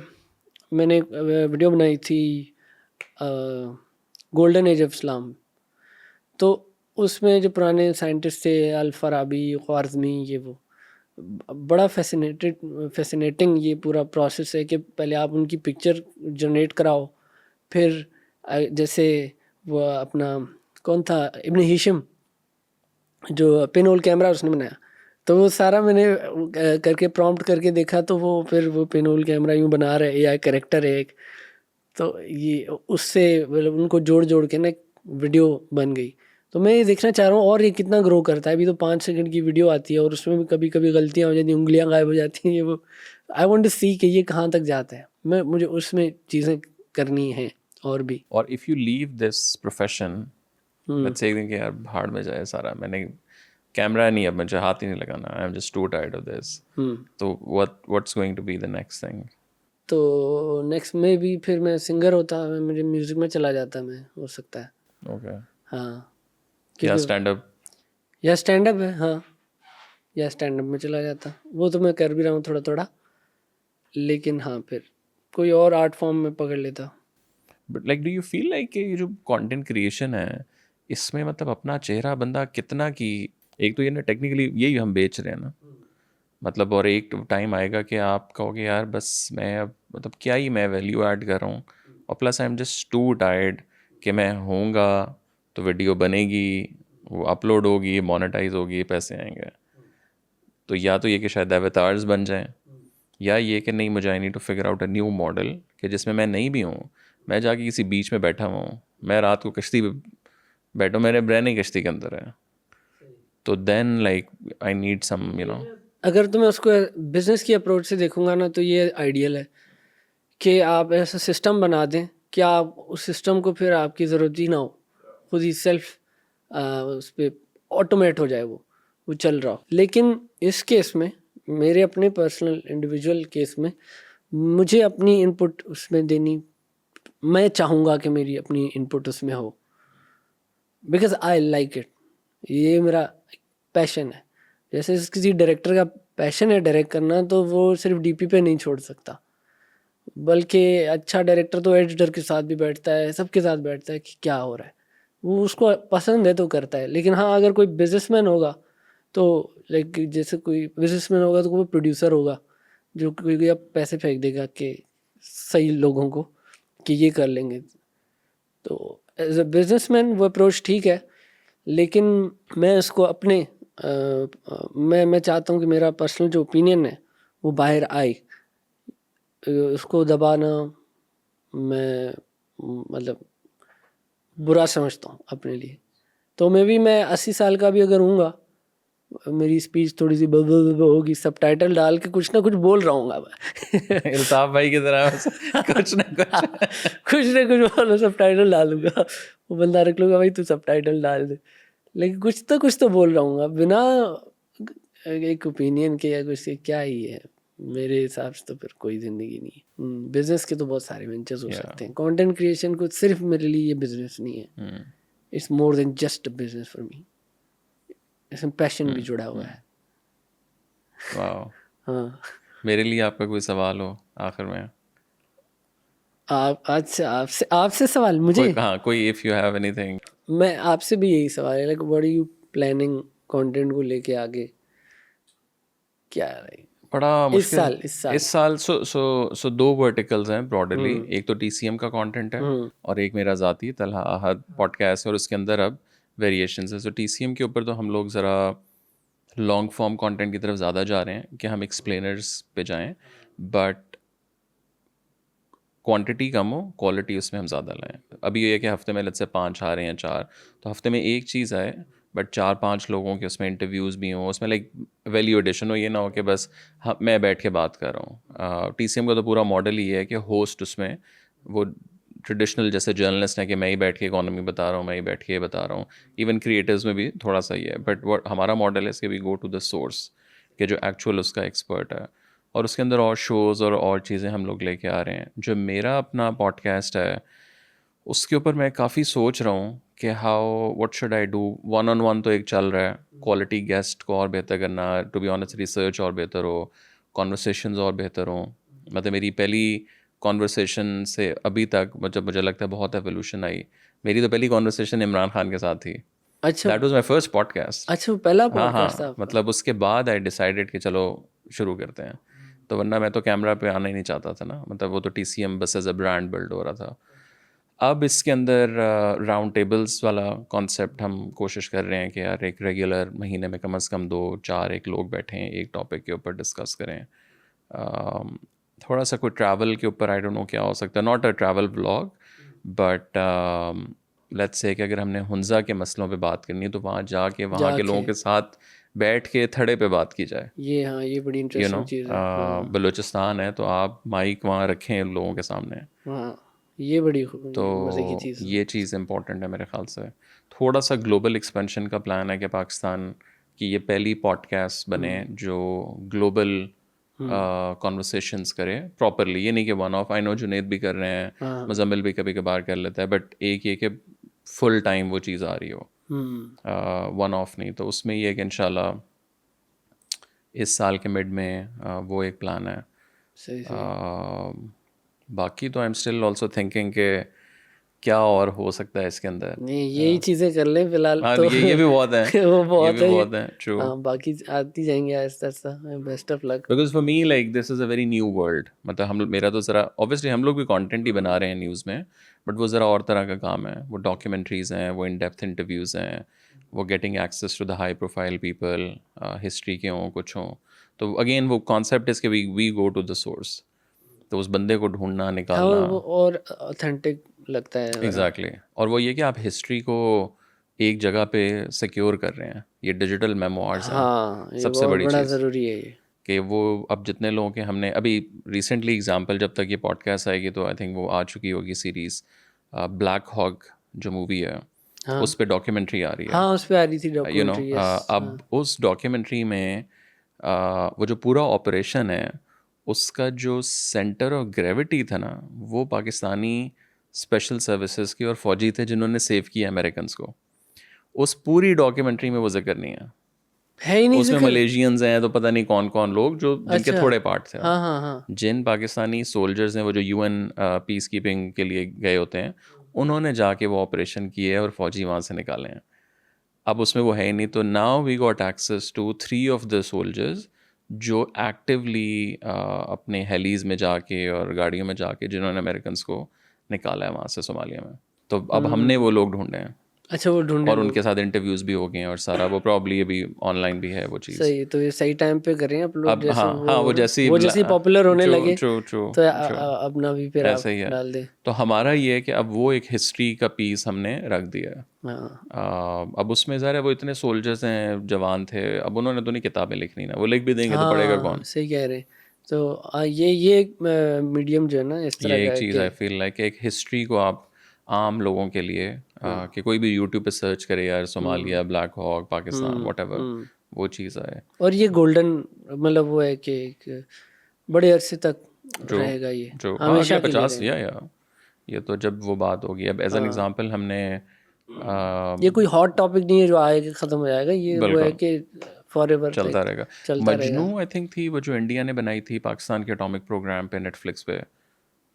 मैंने वीडियो बनाई थी गोल्डन एज ऑफ इस्लाम, तो उसमें जो पुराने साइंटिस्ट थे अल-फराबी, ख्वारिज़मी, ये वो बड़ा फैसिनेटिंग ये पूरा प्रोसेस है कि पहले आप उनकी पिक्चर जनरेट कराओ, फिर जैसे वो अपना कौन था इब्न हिशम जो पिनहोल कैमरा उसने बनाया, तो वो सारा मैंने करके प्रॉम्प्ट करके देखा, तो वो फिर वो पिनहोल कैमरा यूँ बना रहा है, एआई कैरेक्टर है एक, तो ये उससे मतलब उनको जोड़ जोड़ के ना एक वीडियो बन गई। तो मैं ये देखना चाह रहा हूँ और ये कितना ग्रो करता है। अभी तो 5 सेकंड की वीडियो आती है और उसमें भी कभी कभी गलतियाँ हो जाती हैं, उंगलियाँ गायब हो जाती हैं, ये वो। आई वांट टू सी कि ये कहाँ तक जाता है, मुझे उसमें चीज़ें करनी हैं और भी। और if you leave this profession, let's say कि यार भाड़ में जाए सारा, मैंने कैमरा नहीं, अब मुझे हाथ ही नहीं लगाना, I am just too tired of this, तो what's going to be the next thing? तो नेक्स्ट में भी फिर मैं सिंगर होता, मुझे म्यूज़िक में चला जाता, मैं हो सकता है। ओके। हाँ, या स्टैंड अप? या स्टैंड अप है, हाँ, या स्टैंड अप में चला जाता, वो तो मैं कर भी रहा हूँ थोड़ा थोड़ा। लेकिन हाँ फिर कोई और आर्ट फॉर्म में पकड़ लेता। But like do you feel like कि ये जो कंटेंट क्रिएशन है इसमें मतलब अपना चेहरा बंदा कितना की, एक तो ये ना टेक्निकली यही हम बेच रहे हैं ना, मतलब और एक टाइम आएगा कि आप कहोगे यार बस मैं अब मतलब क्या ही मैं वैल्यू ऐड कर रहा हूँ, और plus I am just too tired कि मैं होऊंगा तो वीडियो बनेगी, वो अपलोड होगी, मोनेटाइज होगी, पैसे आएंगे। तो या तो ये कि शायद एवतार्स बन जाएं, या ये कि नहीं मुझे I need to figure out a new model कि जिसमें मैं नहीं भी हूँ, मैं जाके किसी बीच में बैठा हुआ हूँ, मैं रात को कश्ती पे बैठो, मेरे ब्रेन ही कश्ती के अंदर है, तो then like I need some अगर तो मैं उसको बिजनेस की अप्रोच से देखूंगा ना तो ये आइडियल है कि आप ऐसा सिस्टम बना दें कि आप उस सिस्टम को फिर आपकी ज़रूरत ही ना हो, खुद ही सेल्फ उस पर ऑटोमेट हो जाए, वो चल रहा हो। लेकिन इस केस में, मेरे अपने पर्सनल इंडिविजुअल केस में, मुझे अपनी इनपुट उसमें देनी, मैं चाहूँगा कि मेरी अपनी इनपुट उसमें हो, बिकॉज आई लाइक इट। ये मेरा पैशन है। जैसे किसी डायरेक्टर का पैशन है डायरेक्ट करना, तो वो सिर्फ डीपी पे नहीं छोड़ सकता, बल्कि अच्छा डायरेक्टर तो एडिटर के साथ भी बैठता है, सबके साथ बैठता है कि क्या हो रहा है, वो उसको पसंद है तो करता है। लेकिन हाँ, अगर कोई बिजनेसमैन होगा तो लाइक जैसे कोई बिजनेसमैन होगा तो वो प्रोड्यूसर होगा जो कोई अब पैसे फेंक देगा कि सही लोगों को कि ये कर लेंगे। तो एज अ बिजनेसमैन वो अप्रोच ठीक है, लेकिन मैं इसको अपने मैं चाहता हूँ कि मेरा पर्सनल जो ओपिनियन है वो बाहर आए। उसको दबाना मैं मतलब बुरा समझता हूँ अपने लिए। तो मैं 80 साल का भी अगर हूँगा, मेरी स्पीच थोड़ी सी होगी, सबटाइटल डाल के कुछ ना कुछ बोल रहा हूँ मैं इल्ताफ भाई की तरह बस कुछ ना कुछ कुछ ना कुछ बोलो, सबटाइटल डालूंगा, वो बंदा रख लूँगा भाई तू सबटाइटल डाल दे, लेकिन कुछ तो बोल रहा हूँ बिना एक ओपिनियन के या कुछ के। क्या ही है मेरे हिसाब से, तो फिर कोई ज़िंदगी नहीं है। बिजनेस के तो बहुत सारे वेंचर्स हो सकते हैं, कंटेंट क्रिएशन को सिर्फ मेरे लिए ये बिजनेस नहीं है, it's more than just a business for me, इसमें पैशन भी जुड़ा हुआ है। वाह। हाँ, मेरे लिए आपका कोई सवाल हो आखिर में? आप आज से आपसे सवाल मुझे? कोई हाँ, कोई इफ यू हैव एनीथिंग। मैं आपसे भी यही सवाल है, like what are you planning content को लेके आगे, क्या है बड़ा मुश्किल इस साल? सो दो वर्टिकल्स हैं ब्रॉडली, एक तो टीसीएम का कंटेंट है और एक मेरा ज़ाती तलहा अहद पॉडकास्ट है, और उसके अंदर अब वेरिएशंस है। सो टीसीएम के ऊपर तो हम लोग ज़रा लॉन्ग फॉर्म कंटेंट की तरफ ज़्यादा जा रहे हैं कि हम एक्सप्लेनर्स पे जाएं, बट क्वांटिटी कम हो, क्वालिटी उसमें हम ज़्यादा लाएं। अभी ये है कि हफ्ते में लेट्स से 5 आ रहे हैं 4, तो हफ्ते में एक चीज़ आए बट 4-5 लोगों के उसमें इंटरव्यूज़ भी हों, उसमें लाइक वैल्यू एडिशन हो, ये ना हो कि बस मैं बैठ के बात कर रहा हूँ। टीसीएम का तो पूरा मॉडल ही है कि होस्ट उसमें वो ट्रेडिशनल जैसे जर्नलिस्ट है कि मैं ही बैठ के इकोनॉमी बता रहा हूँ, मैं ही बैठ के ये बता रहा हूँ। इवन क्रिएटर्स में भी थोड़ा सा ही है, बट वो हमारा मॉडल है इसके we go to the source कि जो एक्चुअल उसका एक्सपर्ट है, और उसके अंदर और शोज़ और चीज़ें हम लोग लेके आ रहे हैं। जो मेरा अपना पॉडकास्ट है उसके ऊपर मैं काफ़ी सोच रहा हूँ कि how what should I do. 1-on-1 तो एक चल रहा है, क्वालिटी गेस्ट को और बेहतर करना, टू बी ऑनेस्ट रिसर्च और बेहतर हो, कॉन्वर्सेशंस और बेहतर हो। मतलब मेरी पहली कॉन्वर्सेशन से अभी तक मतलब मुझे लगता है बहुत एवोल्यूशन आई। मेरी तो पहली कॉन्वर्सेशन इमरान खान के साथ थी। अच्छा, that was my first podcast. अच्छा, वो पहला हाँ पॉडकास्ट था हाँ, आपका? मतलब उसके बाद आई डिसाइडेड कि चलो शुरू करते हैं, तो वरना मैं तो कैमरा पे आना ही नहीं चाहता था ना, मतलब वो तो टीसीएम बस एज अ ब्रांड बिल्ड हो रहा था। अब इसके अंदर राउंड टेबल्स वाला कॉन्सेप्ट हम कोशिश कर रहे हैं कि यार एक रेगुलर महीने में कम से कम 2-4 एक लोग बैठें, एक टॉपिक के ऊपर डिस्कस करें। थोड़ा सा कोई ट्रैवल के ऊपर, आई डोंट नो क्या हो सकता है, not a travel vlog, but let's say कि अगर हमने हुंजा के मसलों पे बात करनी है तो वहाँ जाके वहाँ के लोगों के साथ बैठ के थड़े पे बात की जाए। ये हाँ, ये बड़ी यू नो इंटरेस्टिंग चीज़ है। हाँ, बलूचिस्तान है तो आप माइक वहाँ रखें लोगों के सामने, हाँ, ये बड़ी तो मज़े की चीज़ है। ये चीज़ इम्पोर्टेंट है मेरे ख्याल से। थोड़ा सा ग्लोबल एक्सपेंशन का प्लान है कि पाकिस्तान की ये पहली पॉडकास्ट बने जो ग्लोबल कॉन्वर्सेशंस करे प्रॉपरली। ये नहीं कि one of, I know Junaid भी कर रहे हैं, हाँ, मुजम्मिल भी कभी कभार कर लेता है, बट एक ये कि फुल टाइम वो चीज़ आ रही हो, वन ऑफ नहीं। तो उसमें ये कि इंशाल्लाह इस साल के मिड में वो एक प्लान है। सही सही बाकी तो I am still also thinking के क्या और हो सकता है इसके अंदर। नहीं यही चीज़ें कर लें फिलहाल हाँ तो ये भी बहुत है वो ये बहुत भी है बहुत है ट्रू। हाँ बाकी आती जाएंगे Aahista Aahista best of luck because for me like this is a very new world. मतलब हम मेरा तो ज़रा ऑब्वियसली हम लोग भी कंटेंट ही बना रहे हैं न्यूज़ में, बट वो ज़रा और तरह का काम है। वो डॉक्यूमेंट्रीज़ हैं, वो इन डेप्थ इंटरव्यूज़ हैं, वो getting access to the high profile people, history के हों कुछ हों। तो अगेन वो कॉन्सेप्ट इज़ के we go to the source, तो उस बंदे को ढूंढना हाँ निकालना। वो और ऑथेंटिक लगता है ज़रा। एग्जैक्टली और वो ये कि आप हिस्ट्री को एक जगह पे सिक्योर कर रहे हैं। ये डिजिटल मेमोइर्स हैं हाँ ये सबसे बहुत बड़ी बड़ा चीज़, ज़रूरी है ये। कि वो अब जितने लोगों के हमने अभी रिसेंटली एग्जांपल, जब तक ये पॉडकास्ट आएगी तो आई थिंक वो आ चुकी होगी सीरीज़, ब्लैक हॉक जो मूवी है हाँ उस पे डॉक्यूमेंट्री आ रही है। हाँ उस पे आ रही थी यू नो डॉक्यूमेंट्री यस अब उस डॉक्यूमेंट्री में वो जो पूरा ऑपरेशन है उसका जो सेंटर ऑफ ग्रेविटी था ना, वो पाकिस्तानी स्पेशल सर्विसेज की और फौजी थे जिन्होंने सेव किया अमेरिकन्स को। उस पूरी डॉक्यूमेंट्री में वो जिक्र नहीं है। ही नहीं उसमें जिक्र। मलेशियंस हैं तो पता नहीं कौन कौन लोग जो जिनके अच्छा थोड़े पार्ट थे। हाँ हाँ हाँ जिन पाकिस्तानी सोल्जर्स हैं वो जो यूएन पीस कीपिंग के लिए गए होते हैं, उन्होंने जाके वो ऑपरेशन किए और फौजी वहाँ से निकाले हैं। अब उसमें वो है ही नहीं। तो now we got access to 3 of the soldiers जो एक्टिवली अपने हेलीज में जाके और गाड़ियों में जाके जिन्होंने अमेरिकन्स को निकाला है वहाँ से सोमालिया में। तो अब हमने वो लोग ढूंढे हैं अच्छा वो ढूंढे और लोग। उनके साथ इंटरव्यूज़ भी हो गए हैं और सारा वो प्रॉब्ली अभी ऑनलाइन भी है वो चीज़। सही तो ये सही टाइम पे कर रहे हैं अपलोड अब जैसे हाँ वो जैसी वो जैसी पॉपुलर होने ट्रू लगे ट्रू ट्रू तो ट्रू अपना भी फिर आप ऐसा ही है। डाल दें। तो हमारा ये है कि अब वो एक हिस्ट्री का पीस हमने रख दिया है। हाँ अब उसमें ज़रा वो इतने सोल्जर्स हैं, जवान थे, अब उन्होंने तो नहीं किताबें लिखनी ना, वो लिख भी देंगे तो पढ़ेगा हाँ कौन। सही कह रहे हैं। तो ये मीडियम जो है ना इस तरह ये का एक है चीज़ कि आई फील लाइक एक हिस्ट्री को आप आम लोगों के लिए कि कोई भी यूट्यूब पे सर्च करे यार Somalia, Black Hawk, Pakistan, whatever, वो चीज़ आए। और ये गोल्डन मतलब वो है कि एक बड़े अरसे तक जो रहेगा ये जो हमेशा अगले के लिए 50 रहेगा। या ये तो जब वो बात होगी। अब एज एन एग्जांपल हमने ये कोई हॉट टॉपिक नहीं है जो आएगा ख़त्म हो जाएगा। ये वो है बिल्कुल कि फॉरएवर चलता रहेगा। चलता मजनू रहेगा। आई थिंक थी वो जो इंडिया ने बनाई थी पाकिस्तान के एटॉमिक प्रोग्राम पे, नेटफ्लिक्स पे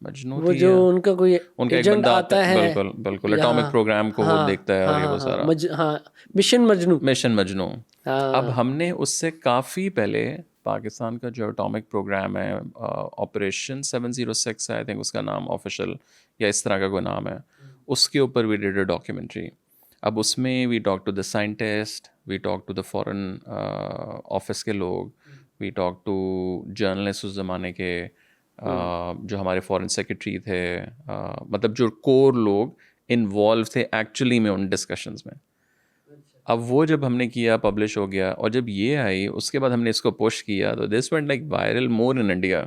मजनू वो थी जो या उनका कोई उनका एक एजेंट बंदा आता आता है। है बिल्कुल बिल्कुल एटॉमिक यहाँ प्रोग्राम को वो हाँ देखता है और हाँ ये वो हाँ सारा हाँ मिशन मजनू मिशन मजनू। अब हाँ हमने उससे काफ़ी पहले पाकिस्तान का जो एटॉमिक प्रोग्राम है, ऑपरेशन 706 है आई थिंक उसका नाम ऑफिशियल, या इस तरह का कोई नाम है, उसके ऊपर वी डिड अ डॉक्यूमेंट्री। अब उसमें we talk to the scientist, we talk to the foreign office के लोग, वी टॉक टू जर्नलिस्ट उस ज़माने के, जो हमारे फॉरेन सेक्रेटरी थे, मतलब जो कोर लोग इन्वॉल्व थे एक्चुअली में उन डिस्कशंस में। अब वो जब हमने किया, पब्लिश हो गया, और जब ये आई उसके बाद हमने इसको पुश किया तो this went like viral more in India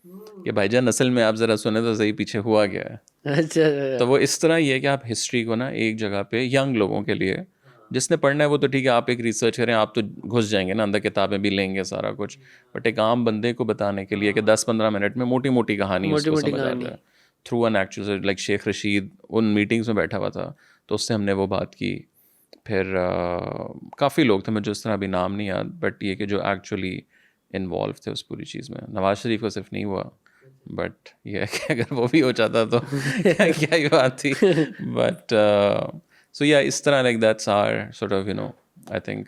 कि भाईजान असल में आप ज़रा सुने तो सही पीछे हुआ गया है। अच्छा तो वो इस तरह ही है कि आप हिस्ट्री को ना एक जगह पे यंग लोगों के लिए, जिसने पढ़ना है वो तो ठीक है, आप एक रिसर्च करें, आप तो घुस जाएंगे ना अंदर, किताबें भी लेंगे सारा कुछ, बट एक आम बंदे को बताने के लिए कि 10-15 मिनट में मोटी मोटी कहानी मोटी उसको मोटी समझ आ कहानी जाए through an actual, like Sheikh Rashid उन मीटिंग्स में बैठा हुआ था तो उससे हमने वो बात की। फिर काफ़ी लोग थे, मुझे उस तरह अभी नाम नहीं याद, बट ये कि जो एक्चुअली इन्वॉल्व थे उस पूरी चीज़ में। नवाज शरीफ को सिर्फ नहीं हुआ, बट ये है कि अगर वो भी हो जाता तो क्या ही बात थी। बट सो या इस तरह like that's our sort of I think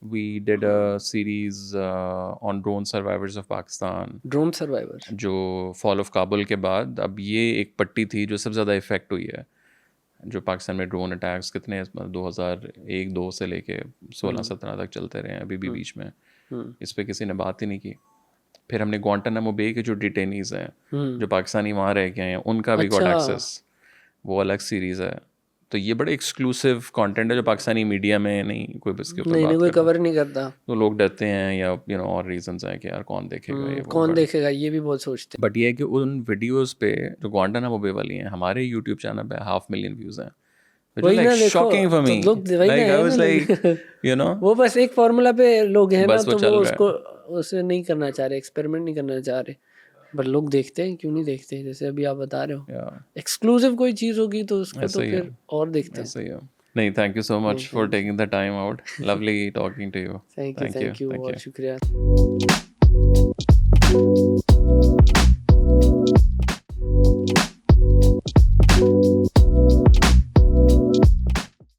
we did a series on drone survivors of Pakistan, drone survivor जो फॉल ऑफ काबुल के बाद अब ये एक पट्टी थी जो सबसे ज़्यादा इफेक्ट हुई है। जो पाकिस्तान में ड्रोन अटैक्स कितने 2001-2 से लेके 16-17 तक चलते रहे हैं, अभी भी बीच में इस पे किसी ने बात ही नहीं की। फिर हमने ग्वांटानामो बे के जो डिटेनीज हैं जो पाकिस्तानी वहाँ रह गए हैं उनका भी गॉट अच्छा एक्सेस, वो अलग सीरीज़ है। तो ये बड़े एक्सक्लूसिव कंटेंट है जो पाकिस्तानी मीडिया में नहीं कोई इसके ऊपर नहीं बात कोई करता। कवर नहीं करता। तो लोग डरते हैं या और रीजंस हैं कि यार कौन देखेगा ये वो, कौन देखेगा ये भी बहुत सोचते बट ये है कि उन वीडियोस पे जो ग्वांटानामो बे वाली हैं हमारे यूट्यूब चैनल पे 500,000 व्यूज़ हैं, which was वही like ना देखो shocking for तो me. लोग वही ना Like I है was ना like वो बस एक फार्मूला पे लोग हैं ना बस वो तो चल वो रहा है। उसको उसे नहीं करना चाह रहे, एक्सपेरिमेंट नहीं करना चाह रहे, पर लोग देखते हैं। क्यों नहीं देखते? जैसे अभी आप बता रहे हो Yeah, एक्सक्लूसिव कोई चीज़ होगी तो उसको ऐसा तो ही है, फिर और देखते हैं। ऐसा ही है। नहीं, thank you so much for taking the time out, lovely talking to you. Thank you thank you बहुत थैंक यू। शुक्रिया। हैं।